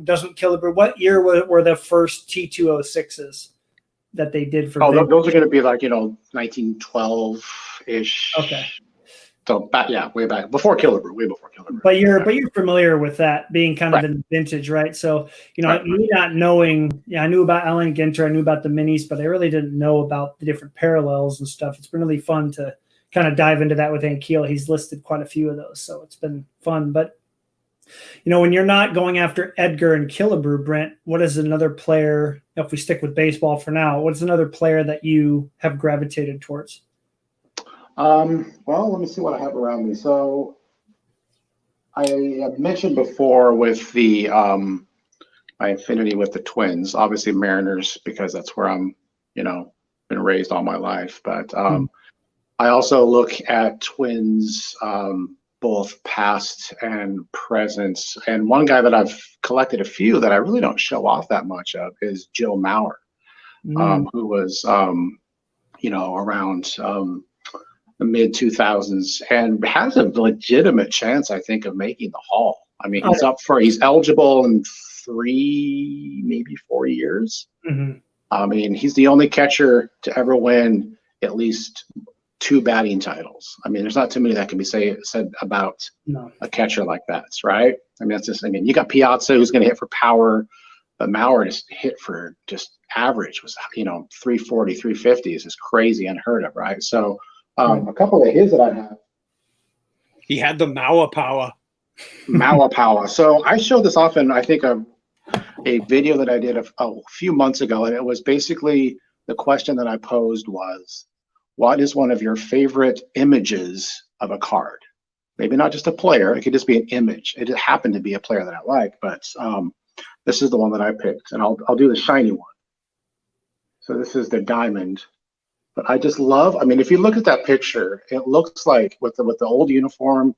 Doesn't Killebrew. What year were the first T206s that they did for? Those are going to be like 1912-ish. Okay. So back, way back before Killebrew, way before Killebrew. But you're familiar with that being kind of in vintage, right? So me not knowing, I knew about Allen Ginter, I knew about the minis, but I really didn't know about the different parallels and stuff. It's been really fun to kind of dive into that with Ankiel. He's listed quite a few of those, so it's been fun. But when you're not going after Edgar and Killebrew, Brent, what is another player? If we stick with baseball for now, what's another player that you have gravitated towards? Well, let me see what I have around me. So I have mentioned before with the my affinity with the Twins, obviously Mariners, because that's where I'm, been raised all my life. But I also look at Twins both past and present. And one guy that I've collected a few that I really don't show off that much of is Joe Mauer, who was, around the mid 2000s and has a legitimate chance, I think, of making the Hall. I mean, he's eligible in 3, maybe 4 years. I mean, he's the only catcher to ever win at least 2 batting titles. I mean, there's not too many that can be said about a catcher like that, right? I mean, you got Piazza, who's going to hit for power, but Mauer just hit for just average was, 340, 350 is just crazy, unheard of, right? So a couple of his that I have. He had the Mauer power. Mauer power. So I showed this off in, I think, a video that I did a few months ago, and it was basically the question that I posed was, what is one of your favorite images of a card? Maybe not just a player, it could just be an image. It happened to be a player that I like, but this is the one that I picked, and I'll do the shiny one. So this is the diamond. But I just love, I mean, if you look at that picture, it looks like with the old uniform,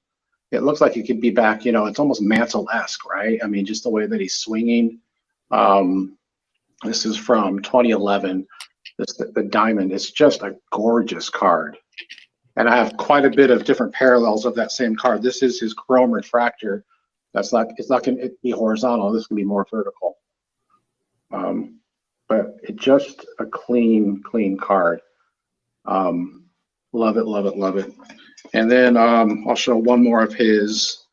it looks like it could be back, it's almost Mantle-esque, right? I mean, just the way that he's swinging. This is from 2011. The diamond is just a gorgeous card. And I have quite a bit of different parallels of that same card. This is his chrome refractor. It's not going to be horizontal. This can be more vertical. But it's just a clean card. Love it, love it, love it. And then I'll show one more of his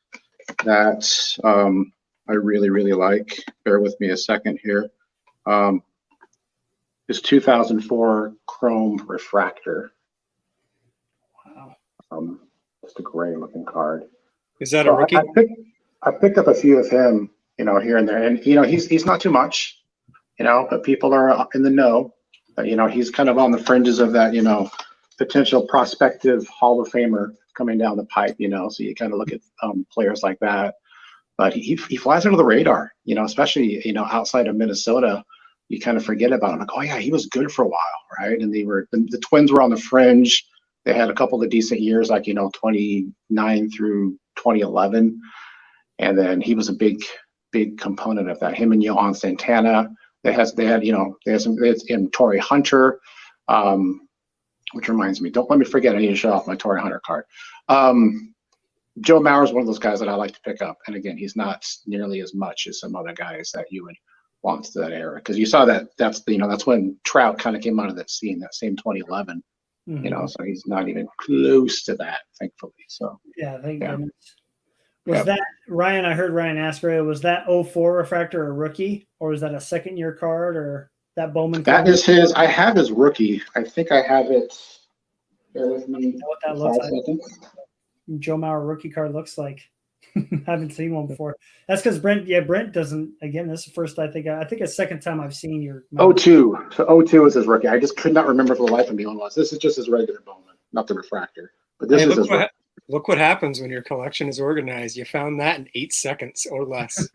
that I really, really like. Bear with me a second here. His 2004 chrome refractor. Wow. Just a great looking card. Is that a rookie? I picked up a few of him, here and there. And, he's not too much, but people are in the know. He's kind of on the fringes of that, potential prospective Hall of Famer coming down the pipe, so you kind of look at players like that. But he flies under the radar, especially, outside of Minnesota. You kind of forget about him. Like, oh, yeah, he was good for a while, right? And the Twins were on the fringe. They had a couple of decent years, like, 29 through 2011. And then he was a big component of that. Him and Johan Santana. They had Torrey Hunter, which reminds me, don't let me forget, I need to show off my Torrey Hunter card. Joe Mauer is one of those guys that I like to pick up. And again, he's not nearly as much as some other guys that you would want to that era. Because you saw that's when Trout kind of came out of that scene, that same 2011. So he's not even close to that, thankfully. So yeah, thank goodness. Was that Ryan? I heard Ryan ask earlier, was that 04 refractor a rookie, or was that a second-year card, or that Bowman card? That is his. I have his rookie. I think I have it. Bear with me. You know what that looks like? Joe Mauer rookie card looks like. Haven't seen one before. That's because Brent doesn't. Again, this is the first. I think a second time I've seen your. 02. So 02 is his rookie. I just could not remember for the life of me what it was. This is just his regular Bowman, not the refractor. But this is his rookie. Look what happens when your collection is organized. You found that in 8 seconds or less.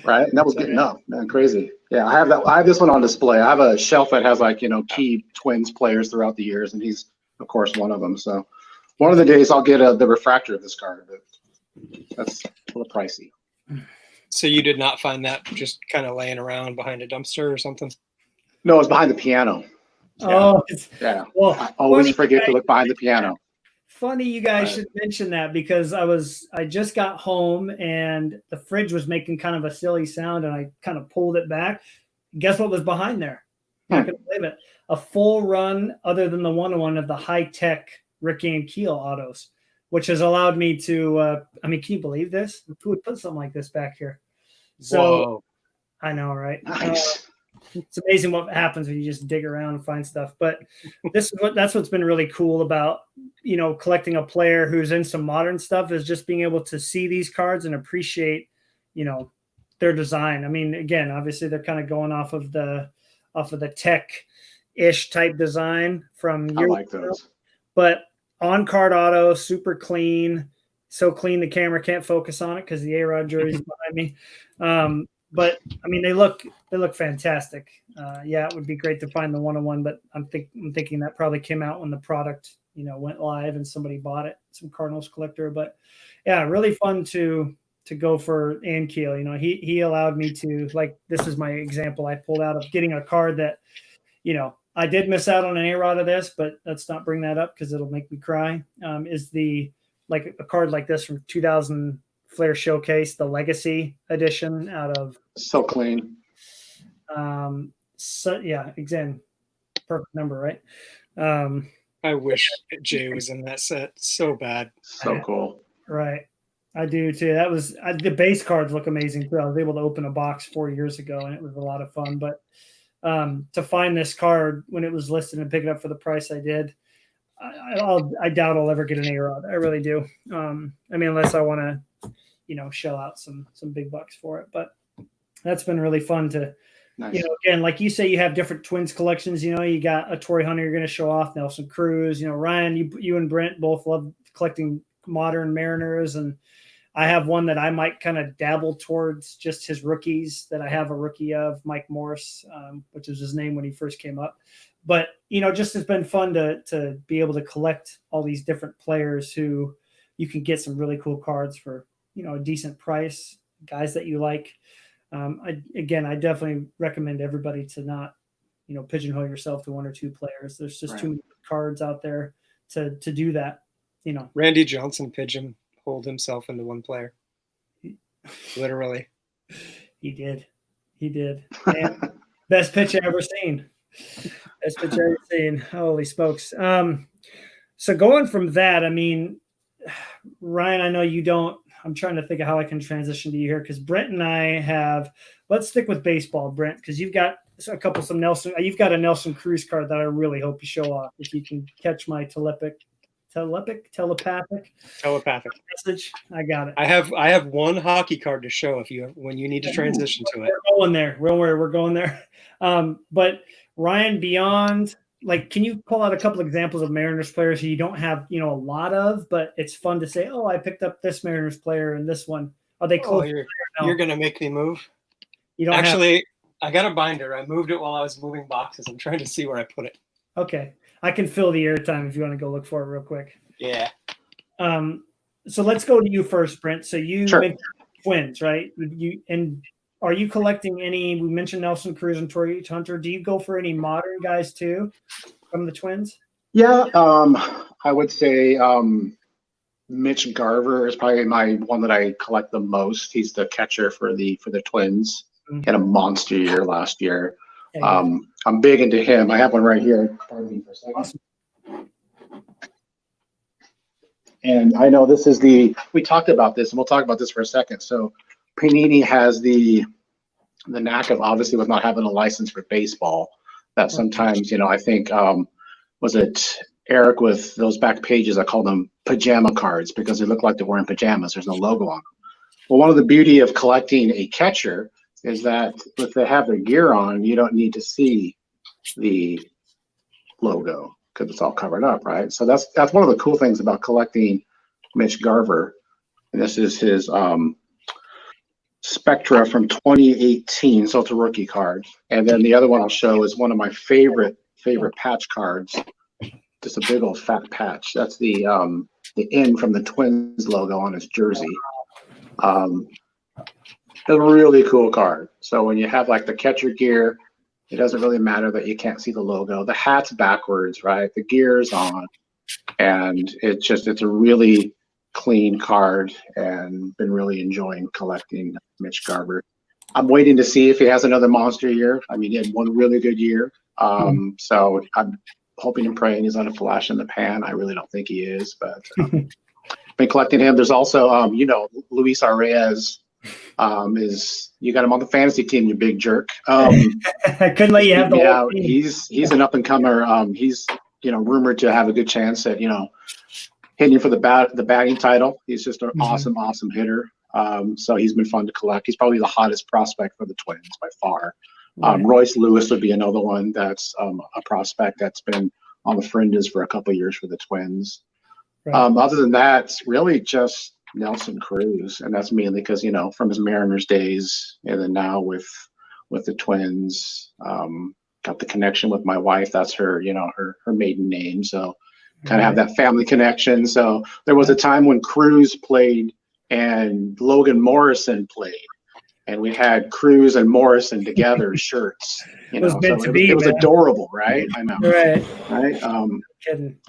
Right? And that was getting up, man. Crazy. Yeah, I have this one on display. I have a shelf that has key Twins players throughout the years, and he's of course one of them. So one of the days I'll get the refractor of this card, but that's a little pricey. So you did not find that just kind of laying around behind a dumpster or something? No, it's behind the piano. Oh, yeah. Well, I always forget to look behind the piano. Funny you guys should mention that, because I just got home and the fridge was making kind of a silly sound, and I kind of pulled it back. Guess what was behind there? Not gonna believe it. A full run, other than the 101, of the high-tech Ricky and Keel autos, which has allowed me to can you believe this? Who would put something like this back here? So whoa. I know, right? Nice. It's amazing what happens when you just dig around and find stuff. But that's what's been really cool about, collecting a player who's in some modern stuff, is just being able to see these cards and appreciate, their design. I mean, again, obviously they're kind of going off of the tech-ish type design from years I like those. But on-card auto, super clean, so clean the camera can't focus on it because the A-Rod jersey is behind me. But I mean, they look fantastic. It would be great to find the 101, but I'm thinking that probably came out when the product went live and somebody bought it, some Cardinals collector. But yeah, really fun to go for Ankiel. He allowed me to, like, this is my example I pulled out of getting a card that, I did miss out on an A-Rod of this, but let's not bring that up because it'll make me cry. Is like a card like this from 2000 Flair Showcase, the Legacy edition out of. So clean. So yeah, again, perfect number, right? I wish Jay was in that set so bad. So cool. Right. I do too. That was the base cards look amazing too. I was able to open a box 4 years ago and it was a lot of fun. But to find this card when it was listed and pick it up for the price I did, I doubt I'll ever get an A-Rod. I really do. Unless I want to, shell out some big bucks for it. But that's been really fun to, nice. Again, like you say, you have different Twins collections. You got a Torrey Hunter you're going to show off, Nelson Cruz. Ryan, you and Brent both love collecting modern Mariners, and I have one that I might kind of dabble towards just his rookies that I have a rookie of, Mike Morse, which is his name when he first came up. But, just has been fun to be able to collect all these different players who you can get some really cool cards for, a decent price, guys that you like. I definitely recommend everybody to not, pigeonhole yourself to one or two players. There's just too many cards out there to do that, Randy Johnson pigeonholed himself into one player. Literally. He did. And best pitch I ever seen. Best pitch I ever seen. Holy smokes. So going from that, Ryan, I know you don't. I'm trying to think of how I can transition to you here because Brent and I let's stick with baseball, Brent, because you've got you've got a Nelson Cruz card that I really hope you show off if you can catch my telepathic message. I got it. I have one hockey card to show when you need to transition to it. We're going there. We're going there. But Ryan, beyond, can you pull out a couple examples of Mariners players who you don't have, a lot of, but it's fun to say, oh, I picked up this Mariners player and this one. Are they close? You're going to make me move. You don't actually. I got a binder. I moved it while I was moving boxes. I'm trying to see where I put it. Okay, I can fill the airtime if you want to go look for it real quick. Yeah. So let's go to you first, Brent. So you mentioned Twins, right? Are you collecting any? We mentioned Nelson Cruz and Torrey Hunter. Do you go for any modern guys too from the Twins? Yeah, I would say Mitch Garver is probably my one that I collect the most. He's the catcher for the Twins. Mm-hmm. He had a monster year last year. I'm big into him. I have one right here. Pardon me for a second. Awesome. And I know this is we talked about this, and we'll talk about this for a second. So Panini has the knack of, obviously, with not having a license for baseball, that sometimes, I think, was it Eric with those back pages, I call them pajama cards because they look like they're wearing pajamas. There's no logo on them. Well, one of the beauty of collecting a catcher is that if they have their gear on, you don't need to see the logo because it's all covered up, right? So that's one of the cool things about collecting Mitch Garver. And this is his Spectra from 2018, so it's a rookie card. And then the other one I'll show is one of my favorite patch cards. Just a big old fat patch. That's the N from the Twins logo on his jersey. A really cool card. So when you have the catcher gear, it doesn't really matter that you can't see the logo. The hat's backwards, right? The gear's on, and it's a really clean card, and been really enjoying collecting Mitch Garver. I'm waiting to see if he has another monster year. He had one really good year. So I'm hoping and praying he's not a flash in the pan. I really don't think he is, but been collecting him. There's also, Luis Arias. You got him on the fantasy team, you big jerk. I couldn't let you have the whole team. He's an up and comer. He's rumored to have a good chance at hitting for the batting title. He's just an awesome hitter. So he's been fun to collect. He's probably the hottest prospect for the Twins by far. Royce Lewis would be another one that's a prospect that's been on the fringes for a couple of years for the Twins. Right. Other than that, it's really just Nelson Cruz, and that's mainly because from his Mariners days, and then now with the Twins, got the connection with my wife. That's her her maiden name, so kind of have that family connection. So there was a time when Cruz played and Logan Morrison played, and we had Cruz and Morrison together shirts. You know, it was adorable, right? I know, right?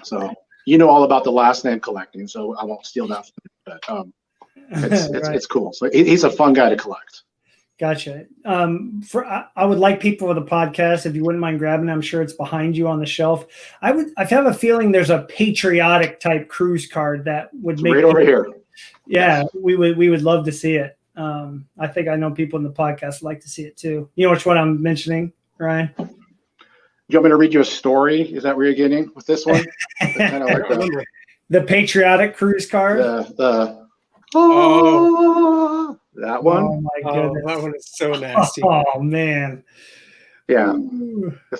So you know all about the last name collecting, so I won't steal that from you, but it's cool. So he's a fun guy to collect. Gotcha. I would like people with the podcast, if you wouldn't mind grabbing it. I'm sure it's behind you on the shelf. I have a feeling there's a patriotic type Cruz card that would make right over here. Yeah, we would love to see it. I think I know people in the podcast would like to see it too. You know which one I'm mentioning, Ryan? You want me to read you a story? Is that where you're getting with this one? Kind of like the patriotic Cruz card. That one. Oh my goodness, that one is so nasty. Oh man. Yeah.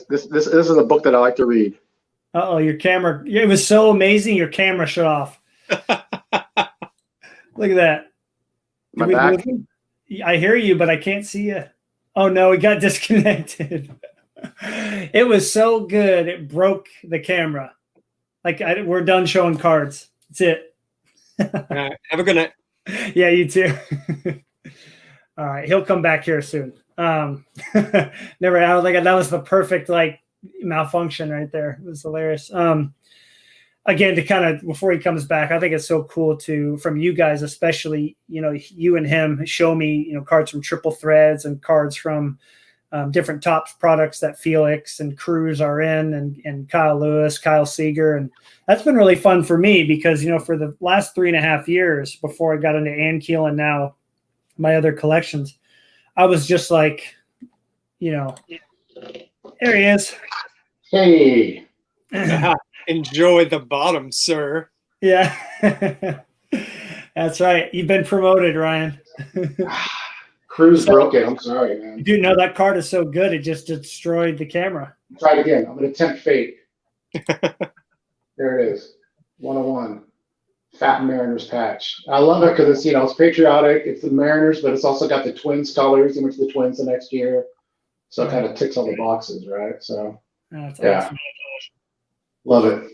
This is a book that I like to read. Your camera. It was so amazing. Your camera shut off. Look at that. My back? I hear you, but I can't see you. Oh no, it got disconnected. It was so good. It broke the camera. We're done showing cards. That's it. Have a good night. Yeah, you too. All right, he'll come back here soon. Never. I was like, that was the perfect malfunction right there. It was hilarious. Again, to kind of before he comes back, I think it's so cool from you guys, especially, you and him show me, cards from Triple Threads and cards from different Topps products that Felix and Cruz are in, and Kyle Lewis, Kyle Seager. And that's been really fun for me because, for the last 3.5 years before I got into Ankiel and now my other collections, I was just like, there he is. Hey. Enjoy the bottom, sir. Yeah. That's right. You've been promoted, Ryan. Cruz broke it. I'm sorry, man. Dude, no, that card is so good. It just destroyed the camera. Try it again. I'm going to tempt fate. There it is. 101. Fat Mariners patch. I love it because it's patriotic. It's the Mariners, but it's also got the Twins colors, in which the Twins the next year. So it kind of ticks all the boxes, right? So, that's awesome. Love it.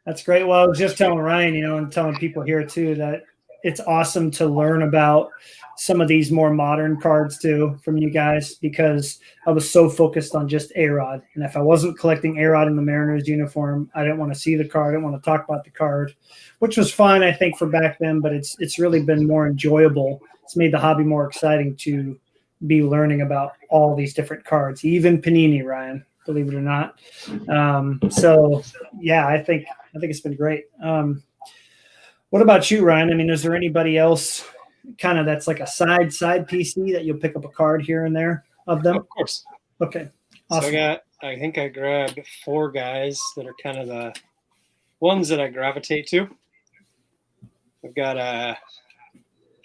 That's great. Well, I was just telling Ryan, and telling people here too, that it's awesome to learn about some of these more modern cards too from you guys, because I was so focused on just A-Rod. And if I wasn't collecting A-Rod in the Mariners uniform, I didn't want to see the card. I didn't want to talk about the card, which was fine, I think, for back then, but it's really been more enjoyable. It's made the hobby more exciting to be learning about all these different cards, even Panini, Ryan, believe it or not. So yeah, I think it's been great. What about you, Ryan? I mean, is there anybody else kind of that's like a side PC that you'll pick up a card here and there of them? Of course. Okay. Awesome. So I think I grabbed 4 guys that are kind of the ones that I gravitate to. I've got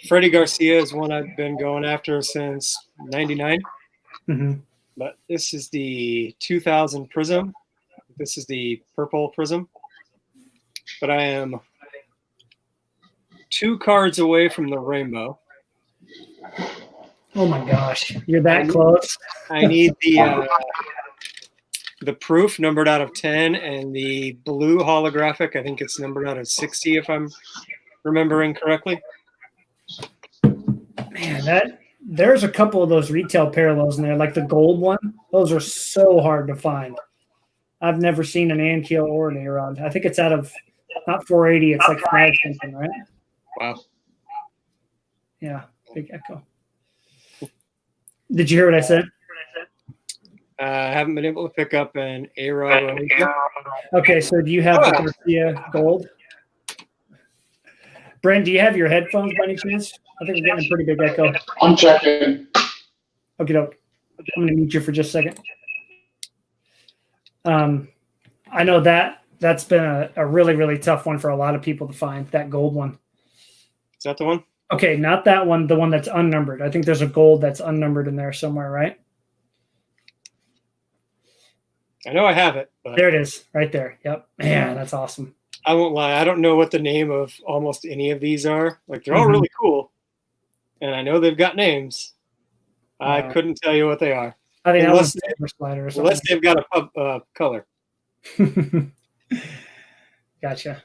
Freddie Garcia is one I've been going after since '99. Mm-hmm. But this is the 2000 Prism. This is the purple Prism. But I am 2 cards away from the rainbow. Oh my gosh, you're that close. I need the proof numbered out of 10 and the blue holographic. I think it's numbered out of 60 if I'm remembering correctly. Man, there's a couple of those retail parallels in there, like the gold one. Those are so hard to find. I've never seen an Ankiel or an A-Rod. I think it's out of not 480. It's like 5 something, right? Wow. Yeah, big echo. Did you hear what I said? I haven't been able to pick up an A-Rod. Okay, so do you have the Garcia gold? Brent, do you have your headphones by any chance? I think we're getting a pretty big echo. I'm checking. Okay, I'm going to mute you for just a second. I know that's been a really, really tough one for a lot of people to find, that gold one. Is that the one? Okay, not that one, the one that's unnumbered. I think there's a gold that's unnumbered in there somewhere, right? I know I have it. But there it is, right there. Yep. Man, that's awesome. I won't lie. I don't know what the name of almost any of these are. Like, they're all really cool. And I know they've got names. I couldn't tell you what they are. I think unless that was Slider or something. Unless they've got a color. Gotcha.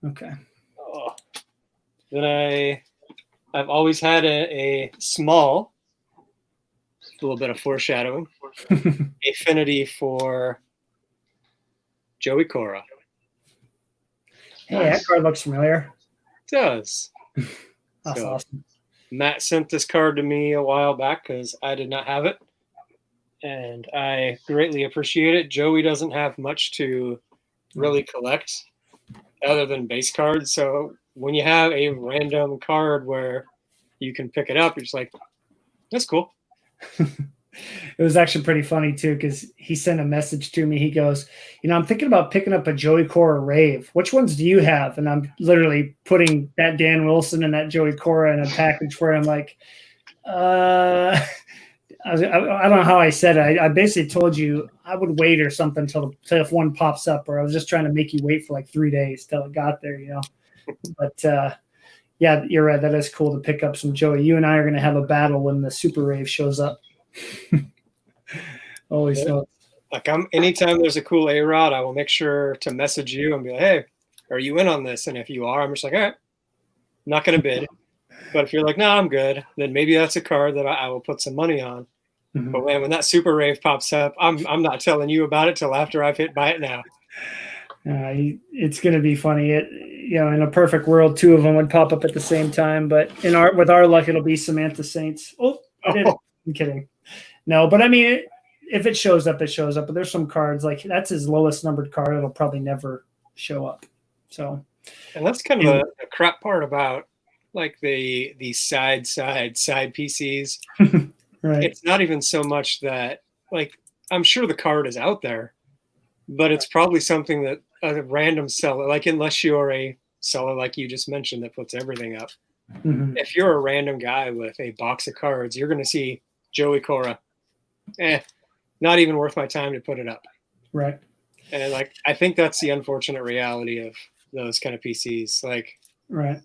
Okay. Oh. Then I've always had a small, a little bit of foreshadowing, affinity for Joey Cora. Hey, that card looks familiar. It does. That's So, awesome. Matt sent this card to me a while back because I did not have it, and I greatly appreciate it. Joey doesn't have much to really collect other than base cards, so when you have a random card where you can pick it up, you're just like, that's cool. It was actually pretty funny too, because he sent a message to me. He goes, I'm thinking about picking up a Joey Cora Rave. Which ones do you have? And I'm literally putting that Dan Wilson and that Joey Cora in a package for him. Like, I don't know how I said it. I basically told you I would wait or something till if one pops up, or I was just trying to make you wait for like 3 days till it got there, But yeah, you're right. That is cool to pick up some Joey. You and I are going to have a battle when the Super Rave shows up. Always fun. Like anytime there's a cool A-Rod, I will make sure to message you and be like, hey, are you in on this? And if you are, I'm just like, all right, I'm not going to bid. But if you're like, no, I'm good, then maybe that's a card that I will put some money on. Mm-hmm. But when that Super Rave pops up, I'm not telling you about it till after I've hit buy it now. It's going to be funny. In a perfect world, two of them would pop up at the same time. But with our luck, it'll be Samantha Saints. Oh, I did it. I'm kidding. No, but I mean, if it shows up, it shows up. But there's some cards like that's his lowest numbered card. It'll probably never show up. So, and that's kind of a crap part about like the side PCs. Right. It's not even so much that like I'm sure the card is out there, but it's probably something that a random seller, like unless you're a seller like you just mentioned that puts everything up. Mm-hmm. If you're a random guy with a box of cards, you're going to see Joey Cora. Not even worth my time to put it up. Right. And like I think that's the unfortunate reality of those kind of PCs. Like, right.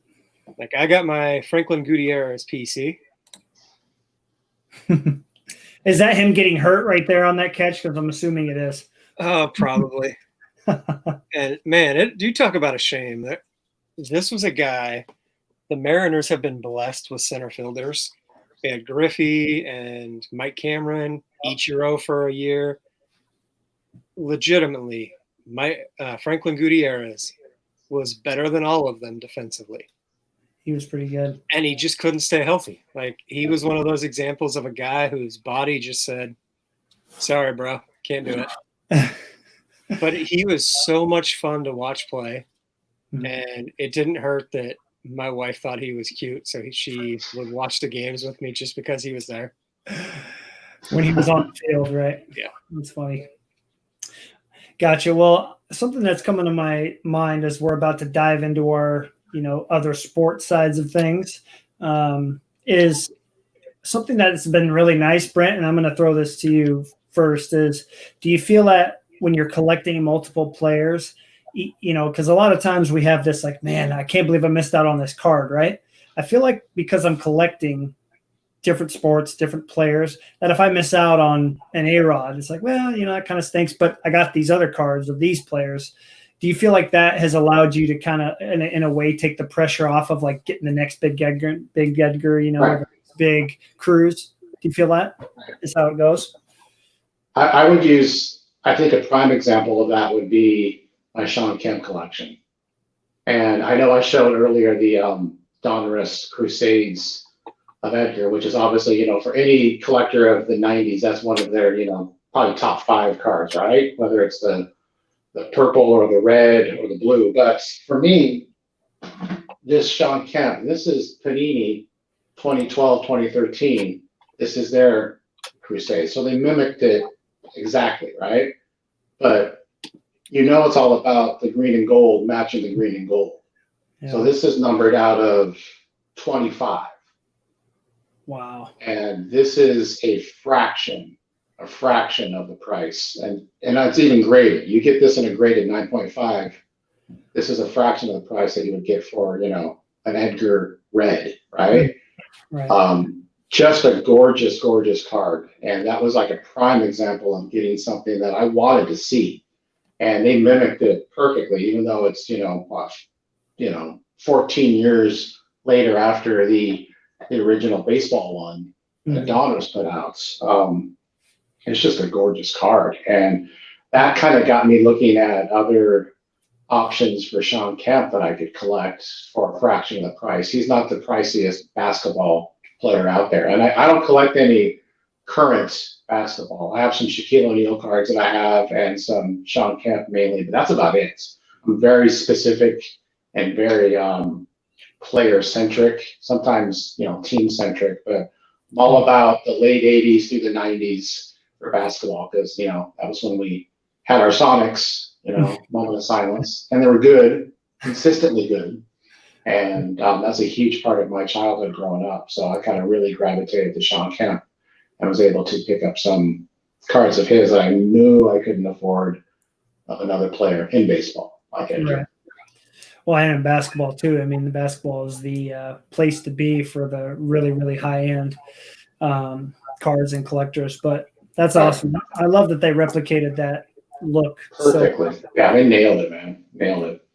Like I got my Franklin Gutierrez PC. Is that him getting hurt right there on that catch? Because I'm assuming it is. Oh, probably. And man, you talk about a shame. This was a guy. The Mariners have been blessed with center fielders. They had Griffey and Mike Cameron, Ichiro for a year. Legitimately, Franklin Gutierrez was better than all of them defensively. He was pretty good. And he just couldn't stay healthy. Like he was one of those examples of a guy whose body just said, sorry, bro, can't do it. But he was so much fun to watch play. Mm-hmm. And it didn't hurt that my wife thought he was cute. So she would watch the games with me just because he was there. When he was on the field, right? Yeah. That's funny. Gotcha. Well, something that's coming to my mind as we're about to dive into our, other sports sides of things is something that's been really nice, Brent, and I'm going to throw this to you first is, do you feel that when you're collecting multiple players, because a lot of times we have this like, man, I can't believe I missed out on this card, right? I feel like because I'm collecting different sports, different players, that if I miss out on an A-Rod, it's like, well, that kind of stinks, but I got these other cards of these players. Do you feel like that has allowed you to kind of, in a way, take the pressure off of like getting the next big Edgar, right. Big cruise? Do you feel that is how it goes? I would use, I think a prime example of that would be my Sean Kemp collection. And I know I showed earlier the Donruss Crusades of Edgar, which is obviously, for any collector of the 90s, that's one of their, probably top 5 cards, right? Whether it's the purple or the red or the blue. But for me, this Sean Kemp, this is Panini 2012, 2013. This is their Crusade. So they mimicked it exactly, right? But it's all about the green and gold matching the green and gold. Yeah. So this is numbered out of 25. Wow. And this is a fraction of the price. And it's even graded. You get this in a graded 9.5. This is a fraction of the price that you would get for, an Edgar red, right? Right. Just a gorgeous, gorgeous card. And that was like a prime example of getting something that I wanted to see. and they mimicked it perfectly, even though it's 14 years later after the original baseball one that Don was put out. It's just a gorgeous card, and that kind of got me looking at other options for Sean Kemp that I could collect for a fraction of the price. He's not the priciest basketball player out there, and I don't collect any current basketball. I have some Shaquille O'Neal cards that I have, and some Sean Kemp mainly, but that's about it. I'm very specific and very player centric, sometimes team centric, but I'm all about the late 80s through the 90s for basketball, because that was when we had our Sonics, moment of silence, and they were good, consistently good, and that's a huge part of my childhood growing up. So I kind of really gravitated to Sean Kemp and was able to pick up some cards of his that I knew I couldn't afford of another player in baseball like I do. Well, and in basketball too. I mean, the basketball is the place to be for the really, really high end cards and collectors. But that's awesome. I love that they replicated that look perfectly. So yeah, they nailed it, man. Nailed it.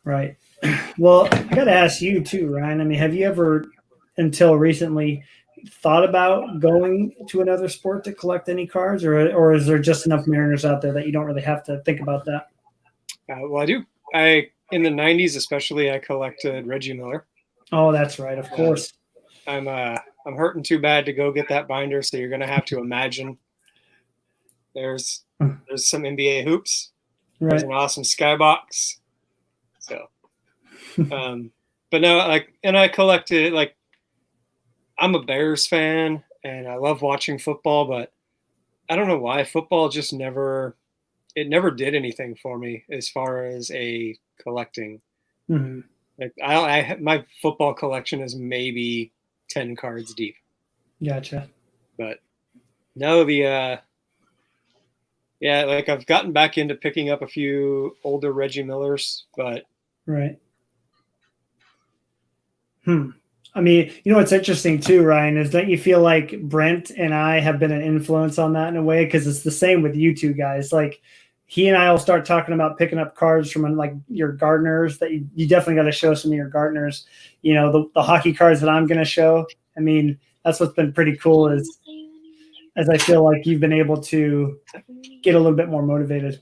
Right. Well, I got to ask you too, Ryan. I mean, have you ever, until recently, thought about going to another sport to collect any cards, or is there just enough Mariners out there that you don't really have to think about that? Well, I do. In the 90s, especially, I collected Reggie Miller. Oh, that's right. Of course. I'm hurting too bad to go get that binder, so you're going to have to imagine there's some NBA hoops. Right. There's an awesome skybox. So, but no, I collected, I'm a Bears fan and I love watching football, but I don't know why football just never did anything for me as far as a collecting. Mm-hmm. My football collection is maybe 10 cards deep. Gotcha. But no, I've gotten back into picking up a few older Reggie Millers, but right. I mean, what's interesting too, Ryan, is don't you feel like Brent and I have been an influence on that in a way? Because it's the same with you two guys. Like, he and I will start talking about picking up cards from your Gardners that you definitely got to show some of your Gardners. The hockey cards that I'm going to show. I mean, that's what's been pretty cool is as I feel like you've been able to get a little bit more motivated.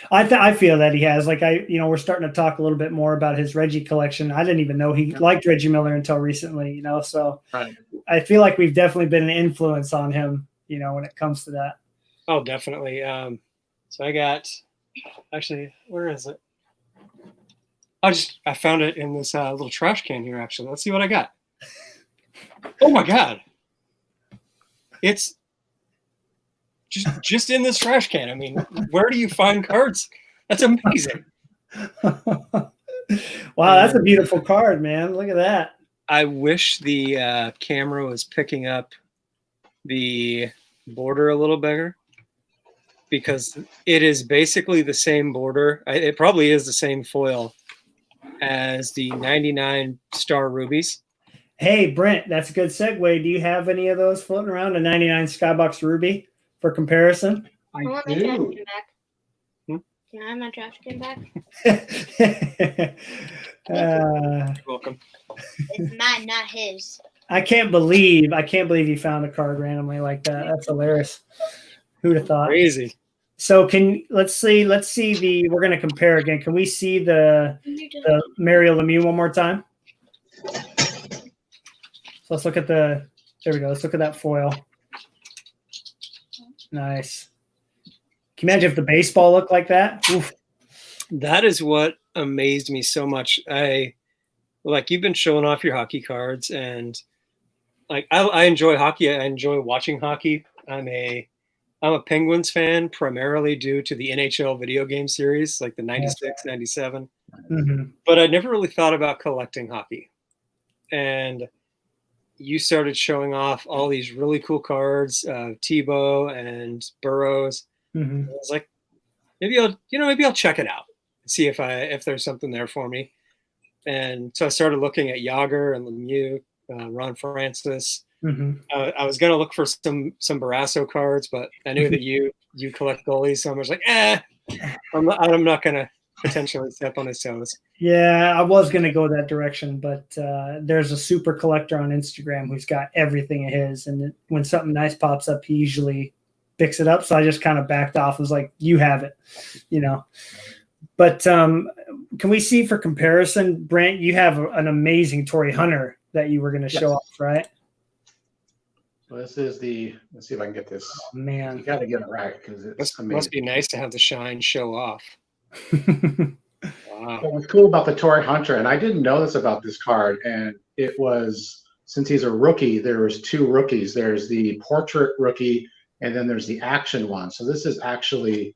I feel that he has. We're starting to talk a little bit more about his Reggie collection. I didn't even know he liked Reggie Miller until recently, so right. I feel like we've definitely been an influence on him, when it comes to that. Oh, definitely. So I got, actually, where is it? I found it in this little trash can here, actually. Let's see what I got. Oh my God. It's just in this trash can. I mean, where do you find cards? That's amazing. Wow, that's a beautiful card, man. Look at that. I wish the camera was picking up the border a little better, because it is basically the same border. It probably is the same foil as the 99 Star Rubies. Hey, Brent, that's a good segue. Do you have any of those floating around, a 99 Skybox Ruby for comparison? I want my trash can back. Can I have my trash can back? You're welcome. It's mine, not his. I can't believe you found a card randomly like that. That's hilarious. Who'd have thought? Crazy. So let's see we're going to compare again. Can we see the Mario Lemieux one more time? So let's look at there we go. Let's look at that foil. Nice. Can you imagine if the baseball looked like that? Oof. That is what amazed me so much. You've been showing off your hockey cards, and I enjoy hockey. I enjoy watching hockey. I'm a Penguins fan primarily due to the NHL video game series, like the 96, 97. Mm-hmm. But I never really thought about collecting hockey. And you started showing off all these really cool cards, Tebow and Burrows. Mm-hmm. I was like, maybe I'll check it out and see if there's something there for me. And so I started looking at Yager and Lemieux, Ron Francis. Mm-hmm. I was going to look for some Barrasso cards, but I knew that you you collect goalies, so I'm just like, I'm not gonna potentially step on his toes. Yeah, I was going to go that direction, but there's a super collector on Instagram who's got everything of his. And when something nice pops up, he usually picks it up. So I just kind of backed off and was like, you have it, you know. But can we see for comparison, Brent, you have an amazing Tory Hunter that you were going to show off, right? So this is let's see if I can get this. Oh, man. You got to get it right because it's amazing. Must be nice to have the shine show off. Wow. What's cool about the Tory Hunter, and I didn't know this about this card, and it was, since he's a rookie, there was 2 rookies. There's the portrait rookie, and then there's the action one. So this is actually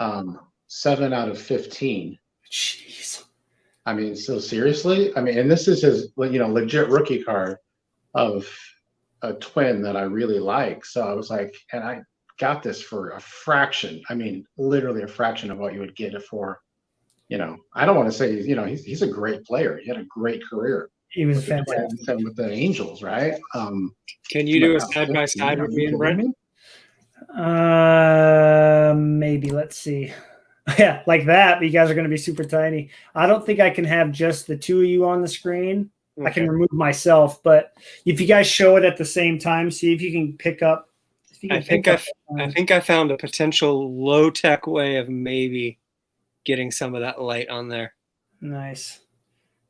7 out of 15. Jeez. I mean, so seriously? I mean, and this is his, legit rookie card of a twin that I really like. So I was like, and I got this for a fraction. I mean, literally a fraction of what you would get it for. I don't want to say, he's a great player. He had a great career. He was fantastic with the Angels, right? Can you do a side by side with me and Brent? Maybe. Let's see. Yeah, like that. But you guys are going to be super tiny. I don't think I can have just the 2 of you on the screen. Okay. I can remove myself, but if you guys show it at the same time, see if you can pick up. I think I found a potential low tech way of maybe getting some of that light on there. Nice.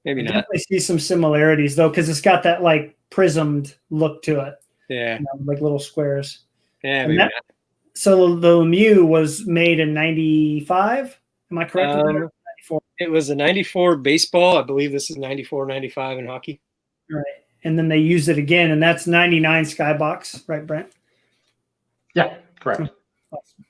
Maybe not. Definitely see some similarities though, because it's got that like prismed look to it. Yeah. Like little squares. Yeah. Maybe not. So the Lemieux was made in 95. Am I correct? 94. It was a 94 baseball. I believe this is 94, 95 in hockey. Right. And then they used it again, and that's 99 Skybox, right, Brent? Yeah, correct. Awesome.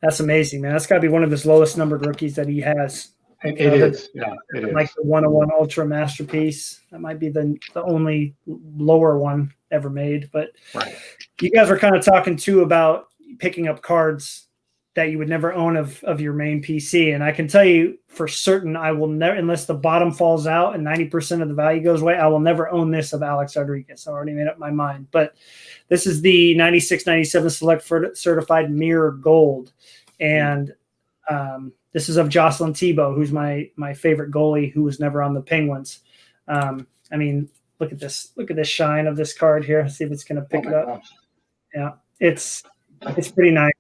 That's amazing, man. That's got to be one of his lowest numbered rookies that he has. It is. Yeah, it is. Like the 101 Ultra Masterpiece. That might be the only lower one ever made. But right. You guys were kind of talking, too, about picking up cards that you would never own of your main PC. And I can tell you for certain, I will never, unless the bottom falls out and 90% of the value goes away, I will never own this of Alex Rodriguez. I already made up my mind. But this is the 96-97 Select Certified Mirror Gold. And this is of Jocelyn Thibault, who's my favorite goalie who was never on the Penguins. I mean, look at this. Look at this shine of this card here. See if it's going to pick it up. Gosh. Yeah, it's pretty nice.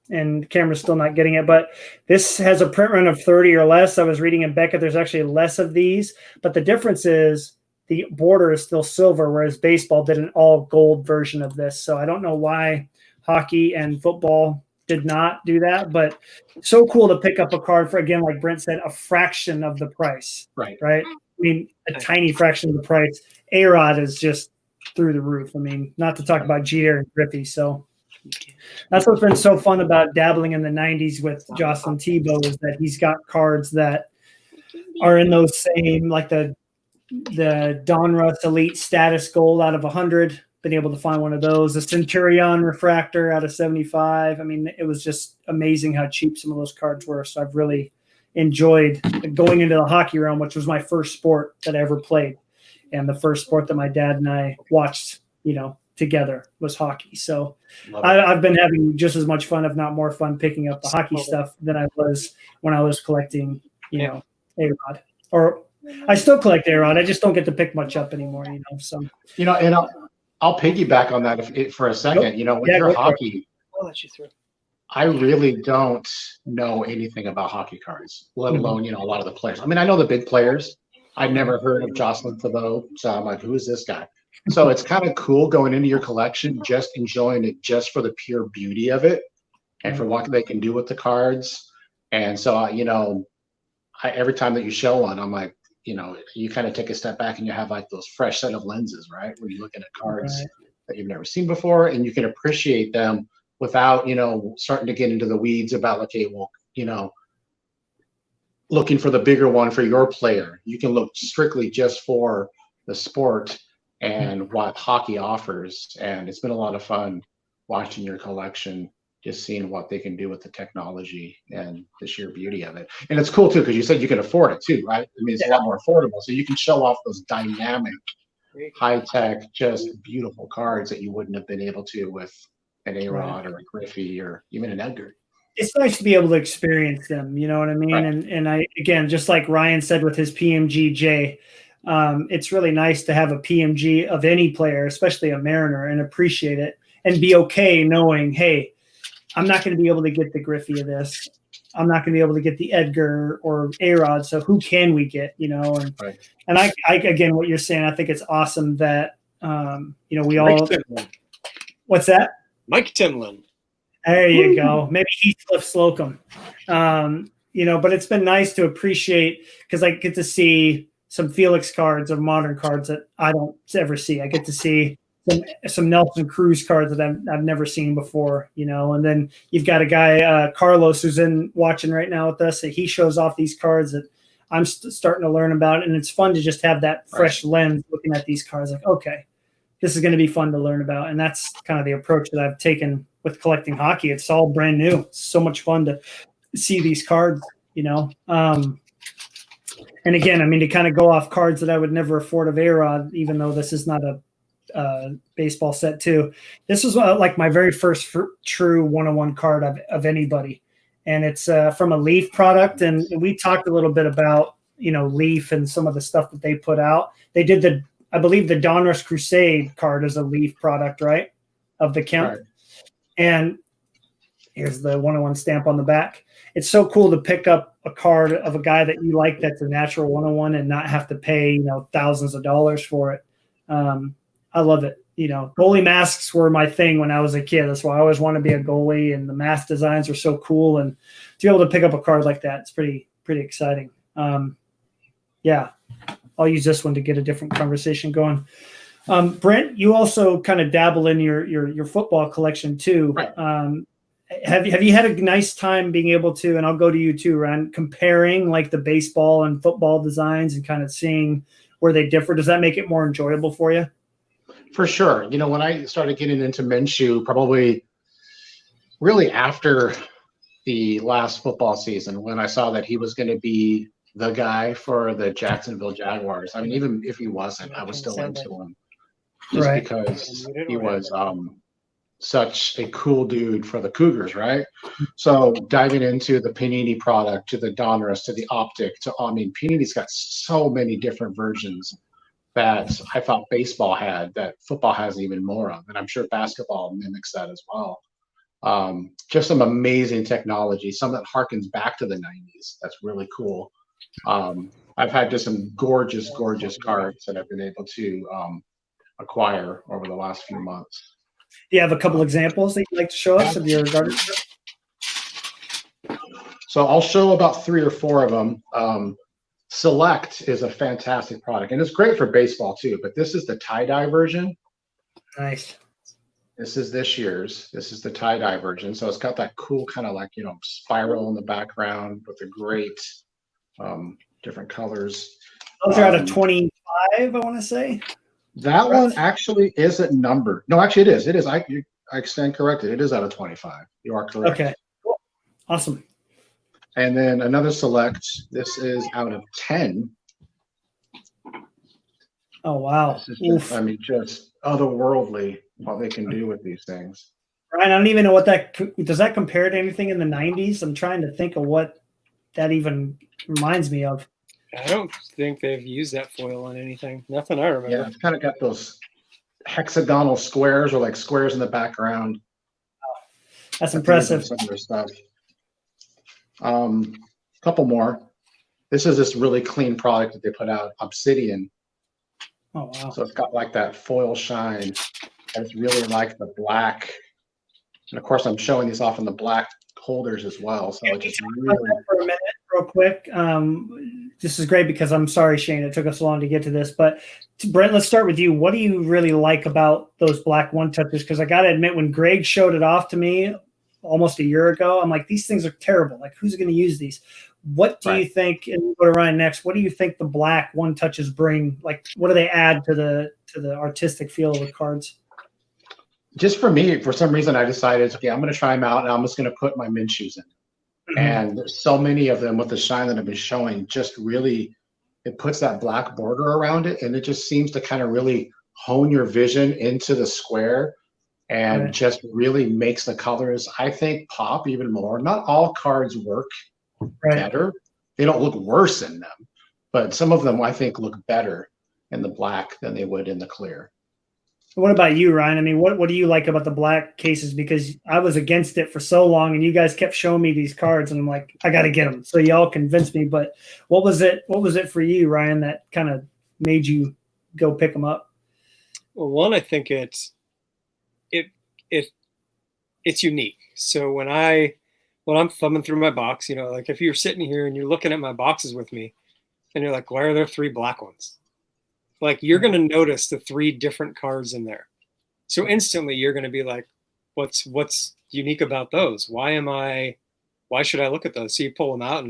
And the camera's still not getting it, but this has a print run of 30 or less. I was reading in Beckett, there's actually less of these, but the difference is the border is still silver, whereas baseball did an all gold version of this. So I don't know why hockey and football did not do that, but so cool to pick up a card for, again, like Brent said, a fraction of the price. Right. I mean, a tiny fraction of the price. A-Rod is just through the roof. I mean, not to talk about Jeter and Griffey. So that's what's been so fun about dabbling in the 90s with Jocelyn Thibault, is that he's got cards that are in those same, like the Donruss Elite Status Gold out of 100. Been able to find one of those. The Centurion Refractor out of 75. I mean, it was just amazing how cheap some of those cards were. So I've really enjoyed going into the hockey realm, which was my first sport that I ever played, and the first sport that my dad and I watched, together was hockey. So I've been having just as much fun, if not more fun, picking up the hockey stuff than I was when I was collecting, A-Rod. Or I still collect A-Rod. I just don't get to pick much up anymore, So and I'll piggyback on that for a second. With your hockey, I'll let you through. I really don't know anything about hockey cards, let alone, a lot of the players. I mean, I know the big players. I've never heard of Jocelyn Thibault, so I'm like, who is this guy? So it's kind of cool going into your collection, just enjoying it just for the pure beauty of it and for what they can do with the cards. And so, every time that you show one, I'm like, you kind of take a step back and you have like those fresh set of lenses, right? Where you're looking at cards that you've never seen before, and you can appreciate them without, starting to get into the weeds about, okay, well, looking for the bigger one for your player. You can look strictly just for the sport and what hockey offers. And it's been a lot of fun watching your collection, just seeing what they can do with the technology and the sheer beauty of it. And it's cool too, because you said you can afford it too, right? I mean, it's a lot more affordable. So you can show off those dynamic, high-tech, just beautiful cards that you wouldn't have been able to with, an A-Rod or a Griffey or even an Edgar. It's nice to be able to experience them, you know what I mean? Right. And I, again, just like Ryan said with his PMGJ, it's really nice to have a PMG of any player, especially a Mariner, and appreciate it and be okay knowing, hey, I'm not going to be able to get the Griffey of this. I'm not going to be able to get the Edgar or A-Rod. So who can we get, you know? And, Right. and I, again, what you're saying, I think it's awesome that, you know, we Mike all, Timlin. what's that? Mike Timlin. There you go. Maybe Heathcliff Slocum. You know, but it's been nice to appreciate because I get to see some Felix cards of modern cards that I don't ever see. I get to see some Nelson Cruz cards that I've never seen before, you know. And then you've got a guy, Carlos, who's watching right now with us. He shows off these cards that I'm starting to learn about, and it's fun to just have that fresh lens looking at these cards. Like, okay, this is going to be fun to learn about, and that's kind of the approach that I've taken with collecting hockey. It's all brand new. It's so much fun to see these cards, you know. And again, I mean, to kind of go off cards that I would never afford of A-Rod, even though this is not a baseball set too. This was like my very first true one-on-one card of anybody. And it's from a Leaf product. And we talked a little bit about, you know, Leaf and some of the stuff that they put out. They did I believe the Donruss Crusade card is a Leaf product, right? Of the count. Right. And here's the one-on-one stamp on the back. It's so cool to pick up a card of a guy that you like that's a natural one-on-one and not have to pay, you know, thousands of dollars for it. I love it. You know, goalie masks were my thing when I was a kid. That's why I always wanted to be a goalie, and the mask designs are so cool. And to be able to pick up a card like that, it's pretty exciting. Yeah, I'll use this one to get a different conversation going. Brent, you also kind of dabble in your football collection too. Right. Have you had a nice time being able to, and I'll go to you too, Ryan, comparing like the baseball and football designs and kind of seeing where they differ? Does that make it more enjoyable for you? For sure. You know, when I started getting into Minshew, probably really after the last football season, when I saw that he was going to be the guy for the Jacksonville Jaguars. I mean, even if he wasn't, I was still into him just because he was such a cool dude for the Cougars, right? So diving into the Panini product, to the Donruss, to the Optic, Panini's got so many different versions that I thought baseball had that football has even more of, and I'm sure basketball mimics that as well. Just some amazing technology, some that harkens back to the 90s. That's really cool. I've had just some gorgeous cards that I've been able to acquire over the last few months. Do you have a couple examples that you'd like to show us of your garbage? So I'll show about 3 or 4 of them. Select is a fantastic product, and it's great for baseball too, but this is the tie-dye version. Nice. This is this year's. This is the tie-dye version. So it's got that cool kind of like, you know, spiral in the background with the great different colors. Those are out of 25, I want to say. That one actually isn't numbered. No, actually it is. It is. I stand corrected. It is out of 25. You are correct. Okay. Cool. Awesome. And then another select. This is out of 10. Oh, wow. Just otherworldly what they can do with these things. Ryan, I don't even know does that compare to anything in the 90s? I'm trying to think of what that even reminds me of. I don't think they've used that foil on anything. Nothing I remember. Yeah, it's kind of got those hexagonal squares or like squares in the background. Oh, that's impressive. Some of their stuff. Couple more. This is this really clean product that they put out, Obsidian. Oh, wow. So it's got like that foil shine. It's really like the black. And of course, I'm showing these off in the black holders as well. So it's just really for a minute, real quick. This is great because I'm sorry, Shane, it took us so long to get to this. But Brent, let's start with you. What do you really like about those black one-touchers? Because I got to admit, when Greg showed it off to me almost a year ago, I'm like, these things are terrible. Like, who's going to use these? What do you think, and we'll go to Ryan next, what do you think the black one-touches bring? Like, what do they add to the artistic feel of the cards? Just for me, for some reason, I decided, okay, I'm going to try them out, and I'm just going to put my Minshews in. Mm-hmm. And there's so many of them with the shine that I've been showing, just really, it puts that black border around it, and it just seems to kind of really hone your vision into the square. and Right. just really makes the colors, I think, pop even more. Not all cards work Right. better. They don't look worse in them, but some of them I think look better in the black than they would in the clear. What about you, Ryan? I mean, what do you like about the black cases? Because I was against it for so long, and you guys kept showing me these cards, and I'm like, I got to get them. So y'all convinced me. But what was it? What was it for you, Ryan, that kind of made you go pick them up? Well, one, I think it's unique. So when I'm thumbing through my box, you know, like if you're sitting here and you're looking at my boxes with me, and you're like, why are there 3 black ones? Like, you're going to notice the 3 different cards in there. So instantly you're going to be like, what's unique about those? Why should I look at those? So you pull them out,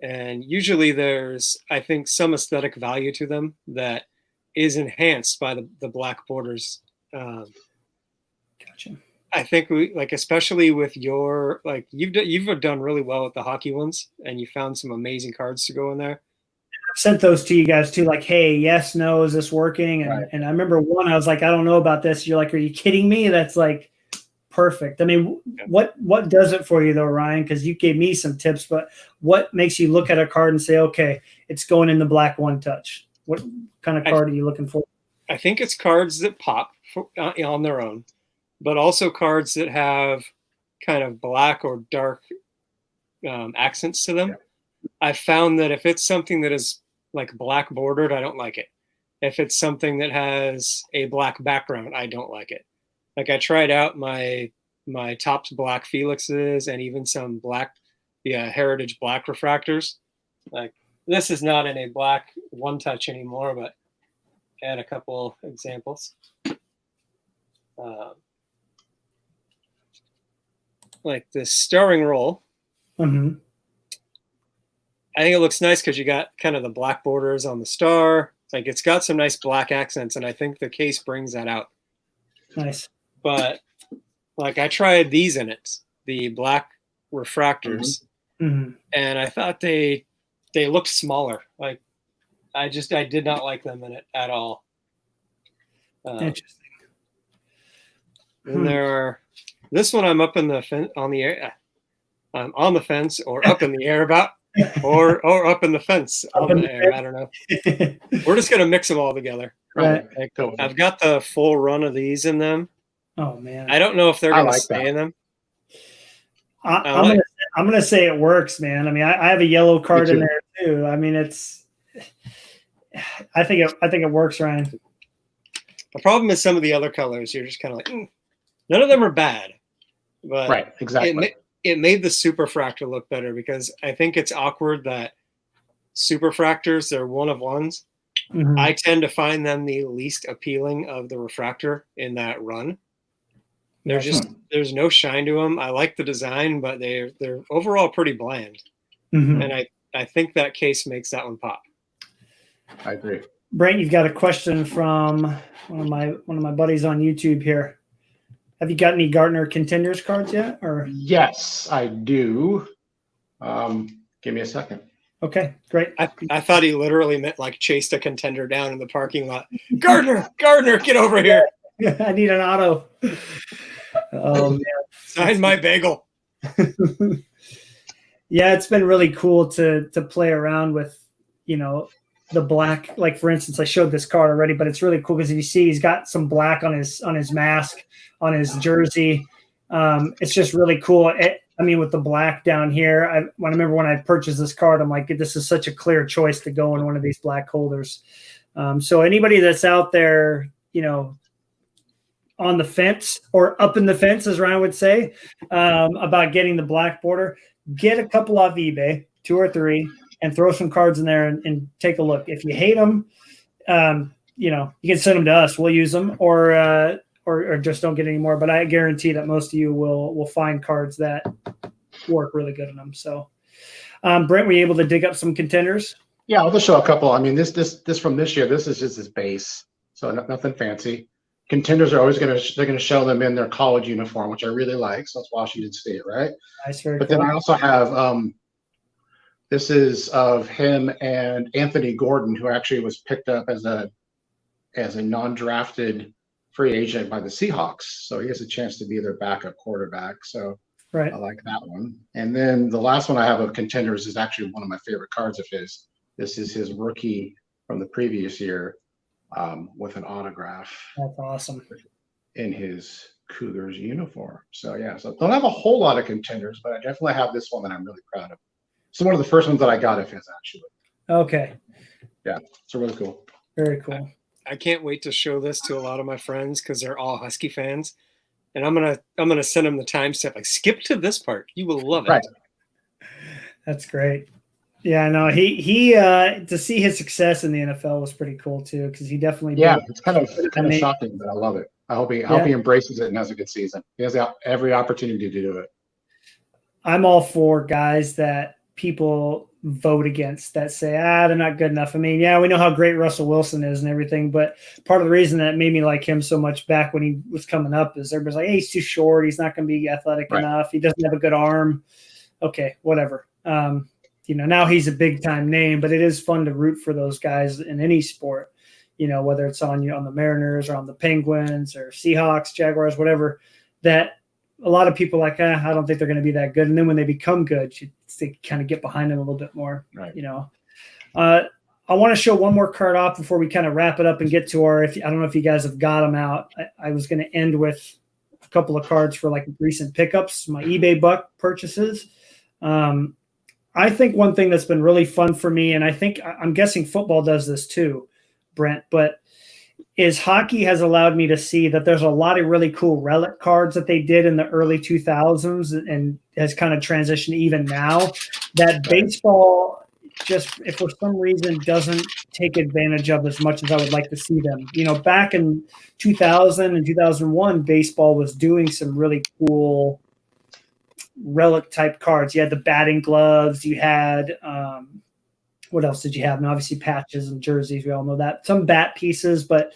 and usually there's, I think, some aesthetic value to them that is enhanced by the black borders. Gotcha. I think especially with your, like, you've done really well with the hockey ones, and you found some amazing cards to go in there. I've sent those to you guys too, like, hey, yes, no, is this working? And, Right. and I remember one, I was like, I don't know about this. You're like, are you kidding me? That's like perfect. I mean, what does it for you though, Ryan? Because you gave me some tips, but what makes you look at a card and say, okay, it's going in the black one touch? What kind of card are you looking for? I think it's cards that pop on their own, but also cards that have kind of black or dark accents to them. Yeah. I've found that if it's something that is like black bordered, I don't like it. If it's something that has a black background, I don't like it. Like, I tried out my Topps black Felixes and even some black, Heritage black refractors. Like, this is not in a black one touch anymore, but add a couple examples. Like this starring roll. Mm-hmm. I think it looks nice because you got kind of the black borders on the star. Like, it's got some nice black accents, and I think the case brings that out. Nice. But like, I tried these in it, the black refractors, mm-hmm. and I thought they looked smaller. Like, I did not like them in it at all. Interesting. And there are, this one I'm up in the on the air. I'm on the fence, or up in the air about, or up in the fence on the air. I don't know. We're just gonna mix them all together. Right. Like, I've got the full run of these in them. Oh man. I don't know if they're gonna stay in them. I'm gonna say it works, man. I mean, I have a yellow card in there too. I mean, I think it works, Ryan. The problem is some of the other colors, you're just kind of like, none of them are bad, but right, exactly. It made the superfractor look better, because I think it's awkward that superfractors, they're one of ones. Mm-hmm. I tend to find them the least appealing of the refractor in that run. There's no shine to them. I like the design, but they're overall pretty bland. Mm-hmm. And I think that case makes that one pop. I agree. Brent, you've got a question from one of my buddies on YouTube here. Have you got any Gardner Contenders cards yet? Or yes, I do. Give me a second. Okay, great. I thought he literally meant like chased a contender down in the parking lot. Gardner, get over here. I need an auto. Oh man. Sign my bagel. Yeah, it's been really cool to play around with, the black. Like, for instance, I showed this card already, but it's really cool because you see he's got some black on his mask, on his jersey. It's just really cool. With the black down here, I remember when I purchased this card, I'm like, this is such a clear choice to go in one of these black holders. So anybody that's out there, on the fence or up in the fence, as Ryan would say, about getting the black border, get a couple off eBay, 2 or 3, and throw some cards in there and take a look. If you hate them, you can send them to us. We'll use them, or just don't get any more. But I guarantee that most of you will find cards that work really good in them. So, Brent, were you able to dig up some contenders? Yeah, I'll just show a couple. I mean, this from this year, this is just his base, so nothing fancy. Contenders are always they're going to show them in their college uniform, which I really like. So that's Washington State, right? Nice, very but cool. Then I also have this is of him and Anthony Gordon, who actually was picked up as a non-drafted free agent by the Seahawks, so he has a chance to be their backup quarterback. So Right. I like that one. And then the last one I have of contenders is actually one of my favorite cards of his. This is his rookie from the previous year with an autograph That's awesome. in his Cougars uniform. So yeah, so don't have a whole lot of contenders, but I definitely have this one that I'm really proud of. So one of the first ones that I got of his, actually. Okay. Yeah, so really cool. Very cool. I can't wait to show this to a lot of my friends because they're all Husky fans, and I'm gonna send them the timestamp. Like, skip to this part, you will love it. Right. That's great. Yeah, no, he to see his success in the NFL was pretty cool too, because he definitely It's kind of shocking, but I love it. I hope he embraces it and has a good season. He has every opportunity to do it. I'm all for guys that people vote against that say, they're not good enough. I mean, yeah, we know how great Russell Wilson is and everything, but part of the reason that made me like him so much back when he was coming up is everybody's like, hey, he's too short. He's not going to be athletic enough. He doesn't have a good arm. Okay, whatever. Now he's a big time name, but it is fun to root for those guys in any sport, whether it's on the Mariners or on the Penguins or Seahawks, Jaguars, whatever, that a lot of people are like, I don't think they're going to be that good. And then when they become good, they kind of get behind them a little bit more, right. I want to show one more card off before we kind of wrap it up and get to I don't know if you guys have got them out. I was going to end with a couple of cards for like recent pickups, my eBay buck purchases. I think one thing that's been really fun for me, and I'm guessing football does this too, Brent, but is hockey has allowed me to see that there's a lot of really cool relic cards that they did in the early 2000s and has kind of transitioned even now that baseball just, if for some reason, doesn't take advantage of as much as I would like to see them. Back in 2000 and 2001, baseball was doing some really cool relic type cards. You had the batting gloves. You had what else did you have? And obviously patches and jerseys. We all know that. Some bat pieces, but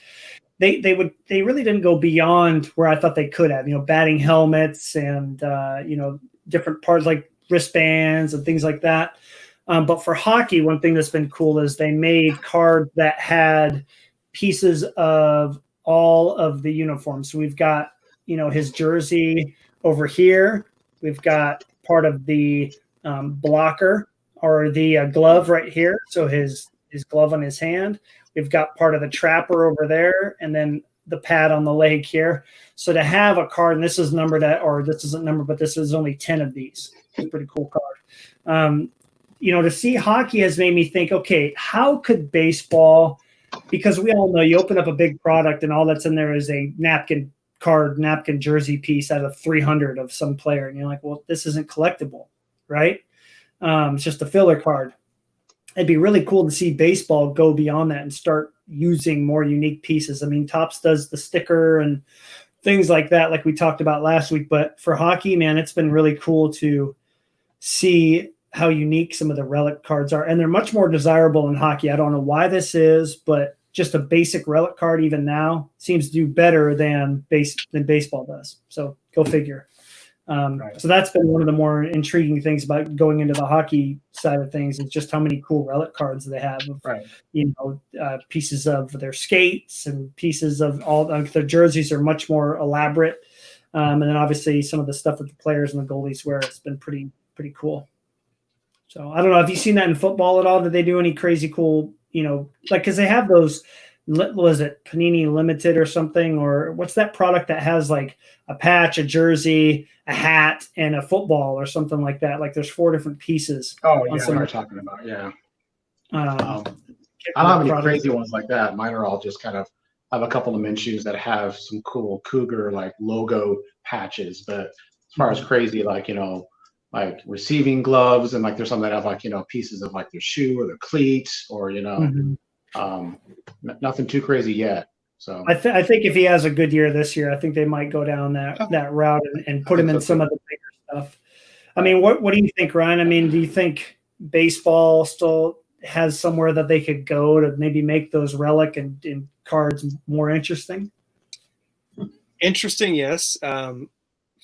they really didn't go beyond where I thought they could have. Batting helmets and different parts like wristbands and things like that. But for hockey, one thing that's been cool is they made cards that had pieces of all of the uniforms. So we've got his jersey over here. We've got part of the blocker or the glove right here. So his glove on his hand. We've got part of the trapper over there, and then the pad on the leg here. So to have a card, and this is numbered this isn't numbered, but this is only 10 of these. It's a pretty cool card. To see hockey has made me think, okay, how could baseball, because we all know you open up a big product and all that's in there is a napkin jersey piece out of 300 of some player. And you're like, well, this isn't collectible, right? It's just a filler card. It'd be really cool to see baseball go beyond that and start using more unique pieces. I mean, Topps does the sticker and things like that, like we talked about last week. But for hockey, man, it's been really cool to see how unique some of the relic cards are. And they're much more desirable in hockey. I don't know why this is, but just a basic relic card even now seems to do better than baseball does. So go figure. Right. So that's been one of the more intriguing things about going into the hockey side of things is just how many cool relic cards they have of, pieces of their skates and pieces of all their jerseys are much more elaborate. And then obviously some of the stuff that the players and the goalies wear, it's been pretty cool. So I don't know if you've seen that in football at all. Did they do any crazy cool, because they have those, was it Panini Limited or something, or what's that product that has like a patch, a jersey, a hat, and a football or something like that? Like there's 4 different pieces. Oh yeah, we're talking about I don't have any crazy ones like that. Mine are all just kind of. I have a couple of Mint shoes that have some cool Cougar like logo patches, but as far as crazy like like receiving gloves and like there's some that have like pieces of like their shoe or their cleats or nothing too crazy yet. So I think if he has a good year this year, I think they might go down that route and put him in some of the bigger stuff. I mean, what do you think, Ryan? I mean, do you think baseball still has somewhere that they could go to maybe make those relic and cards more interesting? Interesting, yes. For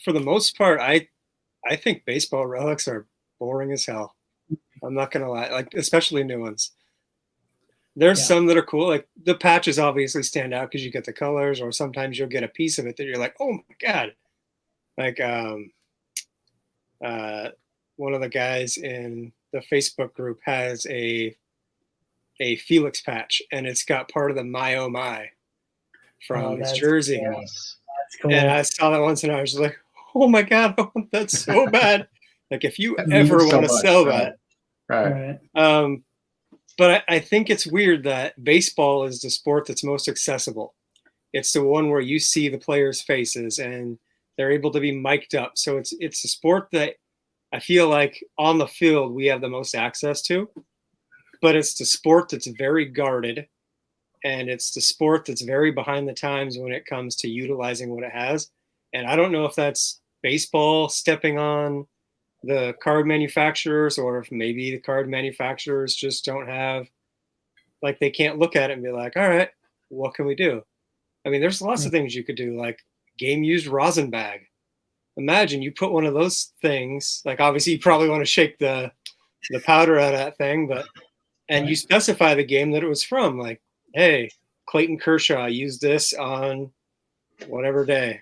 the most part, I think baseball relics are boring as hell. I'm not gonna lie, like especially new ones. There's some that are cool. Like the patches obviously stand out because you get the colors, or sometimes you'll get a piece of it that you're like, oh my God. Like one of the guys in the Facebook group has a Felix patch, and it's got part of the My Oh My from his jersey. Cool. That's cool. And I saw that once and I was like, oh my God, I want that so bad. Like if you ever want to sell that. Right. But I think it's weird that baseball is the sport that's most accessible. It's the one where you see the players' faces and they're able to be mic'd up. So it's a sport that I feel like on the field we have the most access to, but it's the sport that's very guarded, and it's the sport that's very behind the times when it comes to utilizing what it has. And I don't know if that's baseball stepping on the card manufacturers, or if maybe the card manufacturers just don't have, like, they can't look at it and be like, all right, what can we do? I mean, there's lots of things you could do, like game used rosin bag. Imagine you put one of those things, like obviously you probably want to shake the powder out of that thing, and you specify the game that it was from, like, hey, Clayton Kershaw used this on whatever day.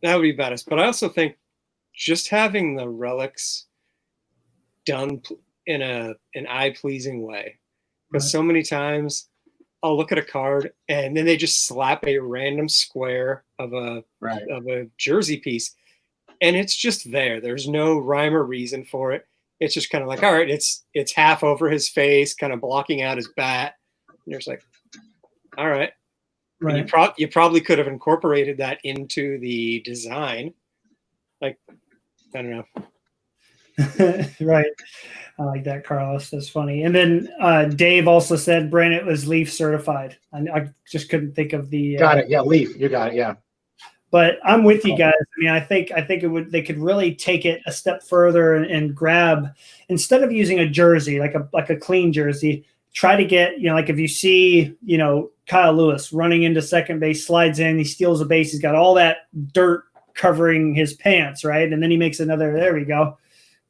That would be best. But I also think just having the relics done in an eye-pleasing way, because so many times I'll look at a card and then they just slap a random square of a jersey piece, and it's just there. There's no rhyme or reason for it. It's just kind of like, all right, it's half over his face, kind of blocking out his bat. And you're just like, all right. Right. You probably could have incorporated that into the design. Like, I don't know. Right. I like that, Carlos. That's funny. And then Dave also said, Brent, it was Leaf certified. I just couldn't think of the. Got it. Yeah, Leaf. You got it. Yeah. But I'm with you guys. I mean, I think they could really take it a step further and grab, instead of using a jersey, like a clean jersey, try to get, like if you see, Kyle Lewis running into second base, slides in, he steals a base, he's got all that dirt covering his pants, right? And then he makes another, there we go.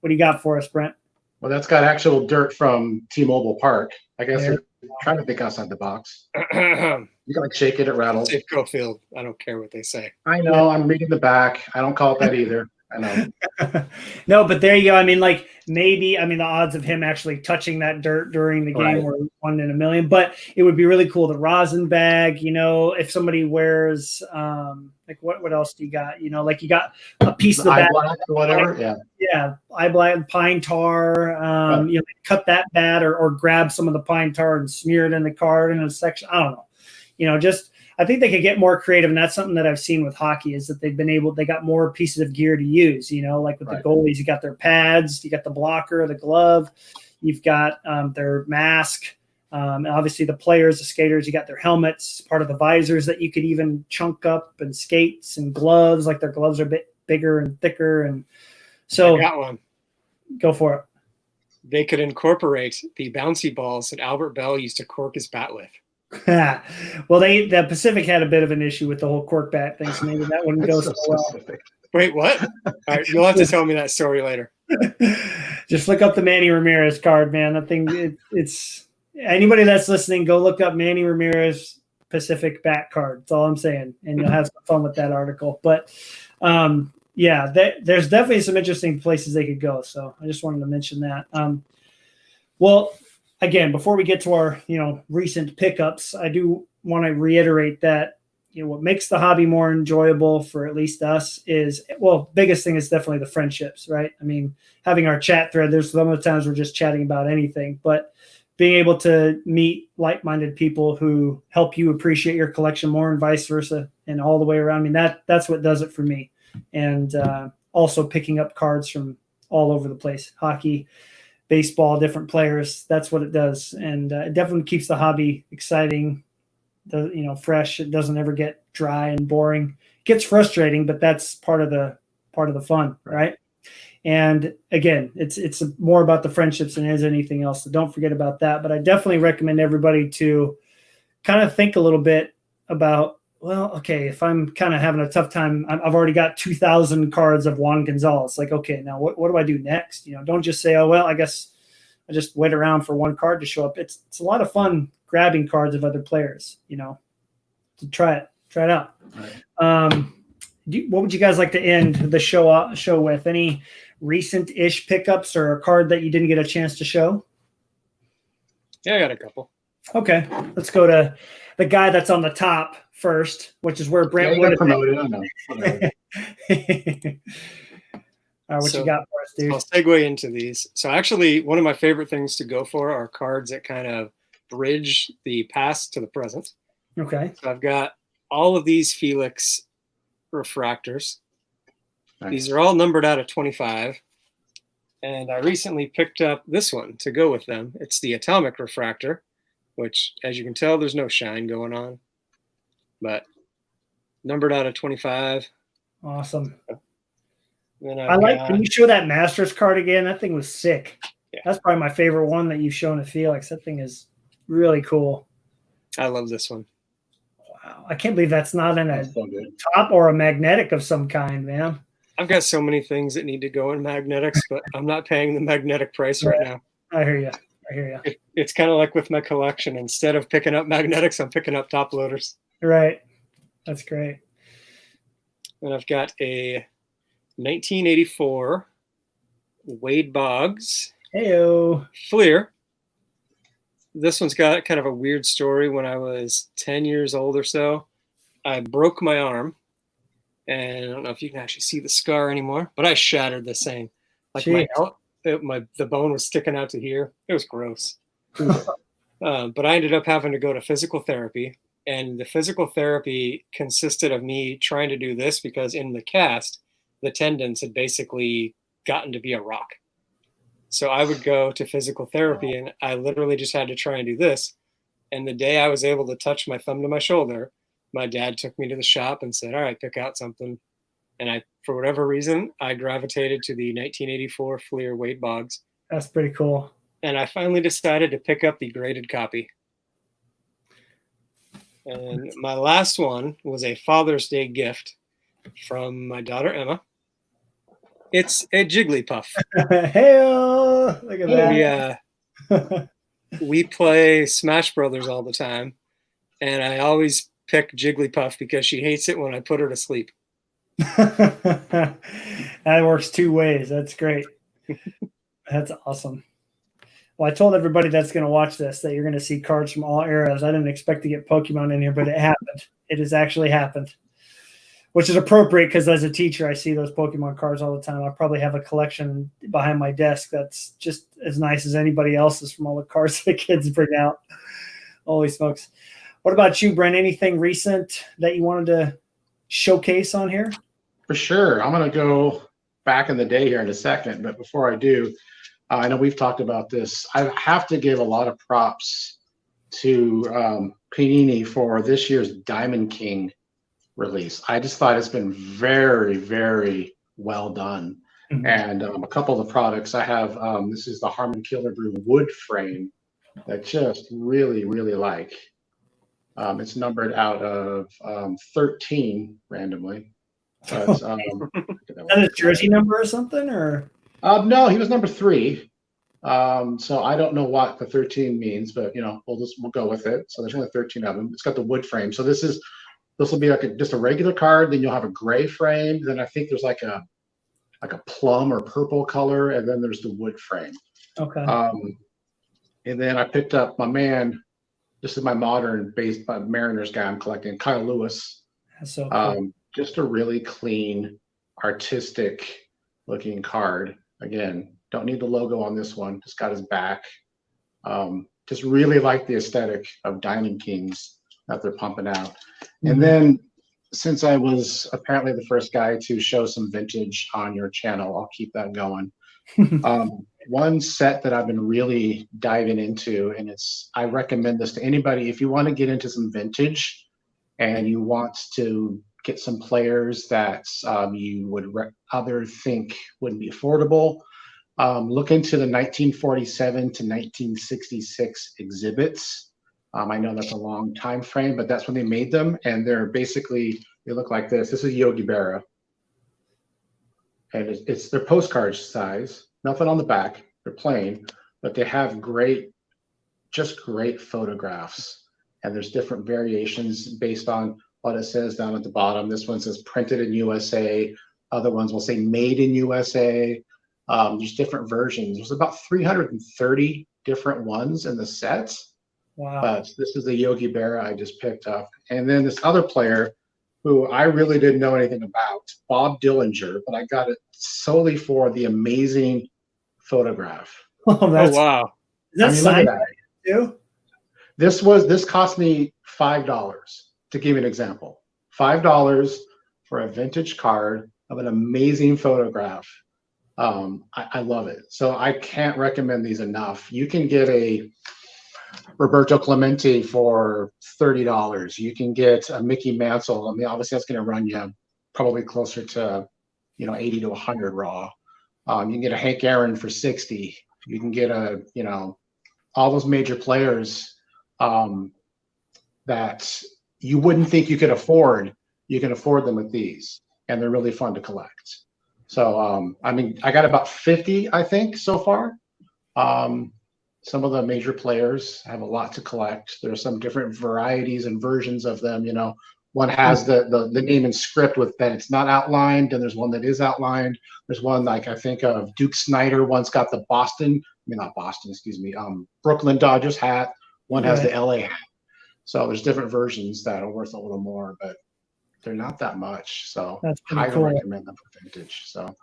What do you got for us, Brent? Well, that's got actual dirt from T-Mobile Park. I guess you're trying to think outside the box. You can shake it rattles. Safe Go Field. I don't care what they say. I know. I'm reading the back. I don't call it that either. I know. No, but there you go. I mean, the odds of him actually touching that dirt during the game were 1 in a million. But it would be really cool. The rosin bag, if somebody wears, what else do you got? Like you got a piece of the bat, black or whatever. Yeah, eye black, pine tar. Cut that bat or grab some of the pine tar and smear it in the card in a section. I don't know. I think they could get more creative, and that's something that I've seen with hockey is that they got more pieces of gear to use, like with the goalies, you got their pads, you got the blocker, the glove, you've got their mask, and obviously the players, the skaters, you got their helmets, part of the visors that you could even chunk up, and skates and gloves, like their gloves are a bit bigger and thicker. And so I got one. Go for it. They could incorporate the bouncy balls that Albert Bell used to cork his bat with. Well, the Pacific had a bit of an issue with the whole cork bat thing, so maybe that wouldn't go so well. Wait, what? All right, you'll have to tell me that story later. Just look up the Manny Ramirez card, man. That thing, it's anybody that's listening, go look up Manny Ramirez Pacific bat card. That's all I'm saying, and you'll have some fun with that article. But there's definitely some interesting places they could go. So I just wanted to mention that. Well, again, before we get to our, recent pickups, I do want to reiterate that, what makes the hobby more enjoyable for at least us is, biggest thing is definitely the friendships, right? I mean, having our chat thread, there's some of the times we're just chatting about anything, but being able to meet like-minded people who help you appreciate your collection more and vice versa and all the way around. I mean, that's what does it for me. And also picking up cards from all over the place, hockey, baseball, different players. That's what it does. And it definitely keeps the hobby exciting, fresh. It doesn't ever get dry and boring. It gets frustrating, but that's part of the fun, right? And again, it's more about the friendships than it is anything else. So don't forget about that. But I definitely recommend everybody to kind of think a little bit about, if I'm kind of having a tough time, I've already got 2,000 cards of Juan Gonzalez. Like, okay, now what do I do next? Don't just say, I guess I just wait around for one card to show up. It's a lot of fun grabbing cards of other players, to try it out. Right. What would you guys like to end the show with? Any recent-ish pickups or a card that you didn't get a chance to show? Yeah, I got a couple. Okay, let's go to the guy that's on the top first, which is where Brent got promoted. I know. Whatever. What you got for us, dude? I'll segue into these. So actually, one of my favorite things to go for are cards that kind of bridge the past to the present. Okay. So I've got all of these Felix refractors. Nice. These are all numbered out of 25. And I recently picked up this one to go with them. It's the Atomic Refractor, which, as you can tell, there's no shine going on. But numbered out of 25. Awesome. Then Can you show that Masters card again? That thing was sick. Yeah. That's probably my favorite one that you've shown at Felix. That thing is really cool. I love this one. Wow. I can't believe that's not in a top or a magnetic of some kind, man. I've got so many things that need to go in magnetics, but I'm not paying the magnetic price right now. I hear you. It's kind of like with my collection. Instead of picking up magnetics, I'm picking up top loaders. Right. That's great. And I've got a 1984 Wade Boggs Heyo. Fleer. This one's got kind of a weird story. When I was 10 years old or so, I broke my arm. And I don't know if you can actually see the scar anymore, but I shattered this thing. Like the bone was sticking out to here. It was gross. But I ended up having to go to physical therapy. And the physical therapy consisted of me trying to do this because in the cast, the tendons had basically gotten to be a rock. So I would go to physical therapy and I literally just had to try and do this. And the day I was able to touch my thumb to my shoulder, my dad took me to the shop and said, all right, pick out something. And for whatever reason, I gravitated to the 1984 Fleer Wade Boggs. That's pretty cool. And I finally decided to pick up the graded copy. And my last one was a Father's Day gift from my daughter, Emma. It's a Jigglypuff. Hey, look at that. We play Smash Brothers all the time. And I always pick Jigglypuff because she hates it when I put her to sleep. That works two ways. That's great. That's awesome. Well, I told everybody that's going to watch this that you're going to see cards from all eras. I didn't expect to get Pokemon in here, but it happened. It has actually happened, which is appropriate because as a teacher, I see those Pokemon cards all the time. I probably have a collection behind my desk that's just as nice as anybody else's from all the cards the kids bring out. Holy smokes. What about you, Brent? Anything recent that you wanted to showcase on here? For sure. I'm going to go back in the day here in a second, but before I do, I know we've talked about this. I have to give a lot of props to Panini for this year's Diamond King release. I just thought it's been very, very well done. Mm-hmm. And a couple of the products I have, this is the Harmon Killer Brew wood frame that just really, really like. It's numbered out of 13 randomly. But, is that a jersey number or something? Or no, he was number 3. So I don't know what the 13 means, but we'll go with it. So there's only 13 of them. It's got the wood frame. So this will be like just a regular card. Then you'll have a gray frame. Then I think there's like a plum or purple color, and then there's the wood frame. Okay. And then I picked up my man. This is my modern based Mariners guy I'm collecting, Kyle Lewis. That's so cool. Just a really clean, artistic looking card. Again, don't need the logo on this one. Just got his back. Just really like the aesthetic of Diamond Kings that they're pumping out. Mm-hmm. And then since I was apparently the first guy to show some vintage on your channel, I'll keep that going. One set that I've been really diving into, and I recommend this to anybody if you want to get into some vintage and you want to get some players that you would other think wouldn't be affordable. Look into the 1947 to 1966 exhibits. I know that's a long time frame, but that's when they made them, and they look like this. This is Yogi Berra, and it's their postcard size. Nothing on the back. They're plain, but they have just great photographs. And there's different variations based on what it says down at the bottom. This one says printed in USA. Other ones will say made in USA. There's different versions. There's about 330 different ones in the set. Wow. But this is the Yogi Berra I just picked up. And then this other player who I really didn't know anything about, Bob Dillinger, but I got it solely for the amazing photograph. Oh, wow. Is that signed too? This cost me $5 to give you an example. $5 for a vintage card of an amazing photograph. I love it. So I can't recommend these enough. You can get a Roberto Clemente for $30. You can get a Mickey Mantle. I mean, obviously that's going to run you probably closer to, 80 to 100 raw. You can get a Hank Aaron for 60. You can get all those major players that you wouldn't think you could afford. You can afford them with these, and they're really fun to collect. So, I got about 50, I think, so far. Some of the major players have a lot to collect. There are some different varieties and versions of them. One has the name in script with that it's not outlined, and there's one that is outlined. There's one like I think of Duke Snyder once got the Brooklyn Dodgers hat. One has the LA hat. So there's different versions that are worth a little more, but they're not that much. So I highly recommend them for vintage. So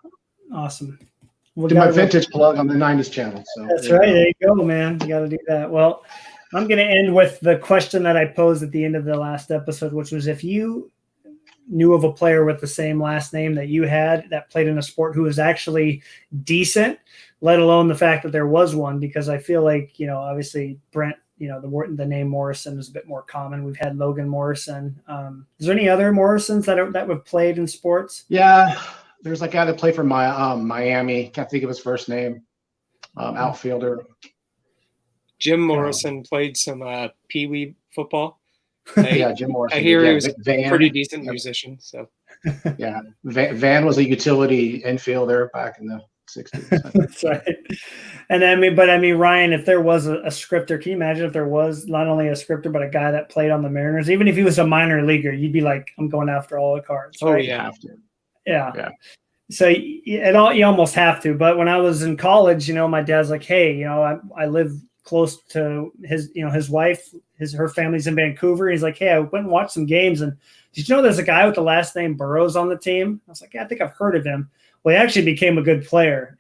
awesome. Do my vintage plug on the 90s channel. So that's right. There you go, man. You got to do that. Well, I'm going to end with the question that I posed at the end of the last episode, which was if you knew of a player with the same last name that you had that played in a sport who was actually decent, let alone the fact that there was one, because I feel like, obviously Brent, the name Morrison is a bit more common. We've had Logan Morrison. Is there any other Morrisons that have played in sports? Yeah. There's a guy that played for Miami. Can't think of his first name. Outfielder. Jim Morrison played some Pee-wee football. Jim Morrison. I hear he was a pretty decent musician. So yeah, Van was a utility infielder back in the 60s. That's right. And Ryan, if there was a scripter, can you imagine if there was not only a scripter but a guy that played on the Mariners? Even if he was a minor leaguer, you'd be like, I'm going after all the cards. Oh right? yeah. You have to. Yeah. So you almost have to. But when I was in college, my dad's like, hey, I live close to his wife, her family's in Vancouver. He's like, hey, I went and watched some games. And did you know there's a guy with the last name Burrows on the team? I was like, yeah, I think I've heard of him. Well, he actually became a good player,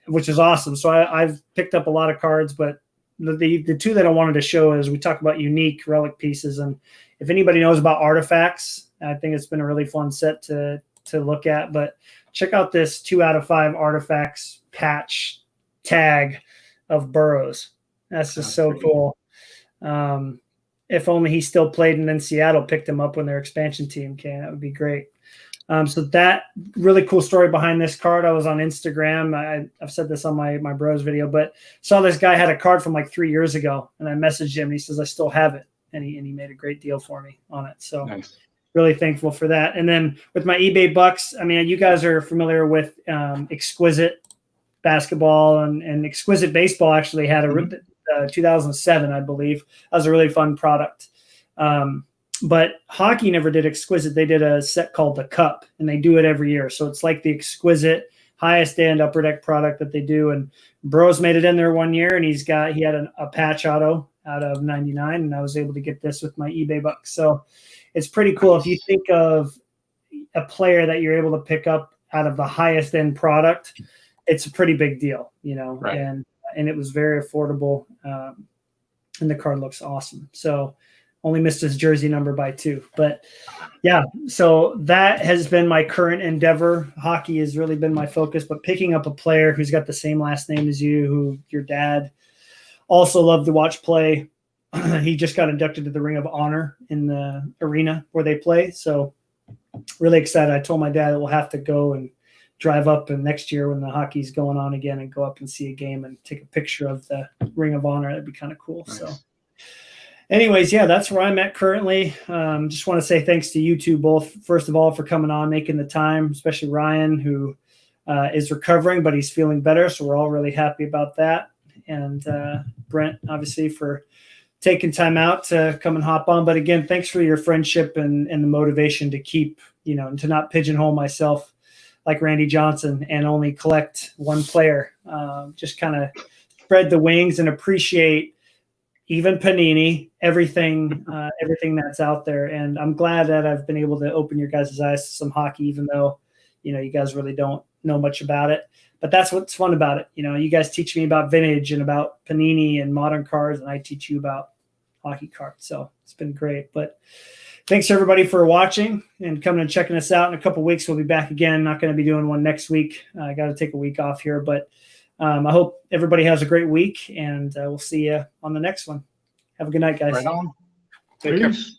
which is awesome. So I've picked up a lot of cards, but the two that I wanted to show is we talk about unique relic pieces. And if anybody knows about artifacts, I think it's been a really fun set to look at. But check out this 2 out of 5 artifacts patch tag of Burrows. That's just so cool. If only he still played and then Seattle picked him up when their expansion team came. That would be great. So that really cool story behind this card. I was on Instagram. I've said this on my bros video, but saw this guy had a card from like 3 years ago, and I messaged him and he says, I still have it. And he made a great deal for me on it. So nice. Really thankful for that. And then with my eBay bucks, you guys are familiar with Exquisite basketball and Exquisite baseball actually had a 2007, I believe. That was a really fun product. But hockey never did Exquisite. They did a set called the Cup, and they do it every year. So it's like the Exquisite highest end upper deck product that they do. And Bros made it in there one year, and he had a patch auto out of 99, and I was able to get this with my eBay bucks. So it's pretty cool. If you think of a player that you're able to pick up out of the highest end product, it's a pretty big deal, right. And it was very affordable. And the card looks awesome. So only missed his jersey number by 2, but yeah, so that has been my current endeavor. Hockey has really been my focus, but picking up a player who's got the same last name as you, who your dad also loved to watch play. He just got inducted to the Ring of Honor in the arena where they play. So really excited. I told my dad that we'll have to go and drive up, and next year when the hockey's going on again, and go up and see a game and take a picture of the Ring of Honor. That'd be kind of cool. Nice. So anyways, yeah, that's where I'm at currently. Just want to say thanks to you two both, first of all, for coming on, making the time, especially Ryan, who is recovering, but he's feeling better. So we're all really happy about that. And Brent, obviously, for taking time out to come and hop on. But again, thanks for your friendship and the motivation to keep, and to not pigeonhole myself like Randy Johnson and only collect one player. Just kind of spread the wings and appreciate even Panini, everything that's out there. And I'm glad that I've been able to open your guys' eyes to some hockey, even though, you guys really don't know much about it. But that's what's fun about it. You guys teach me about vintage and about Panini and modern cards, and I teach you about hockey cards. So it's been great. But thanks everybody for watching and coming and checking us out. In a couple of weeks, we'll be back again. Not going to be doing one next week. I got to take a week off here, but I hope everybody has a great week, and we'll see you on the next one. Have a good night, guys. Right on. Take care. Peace.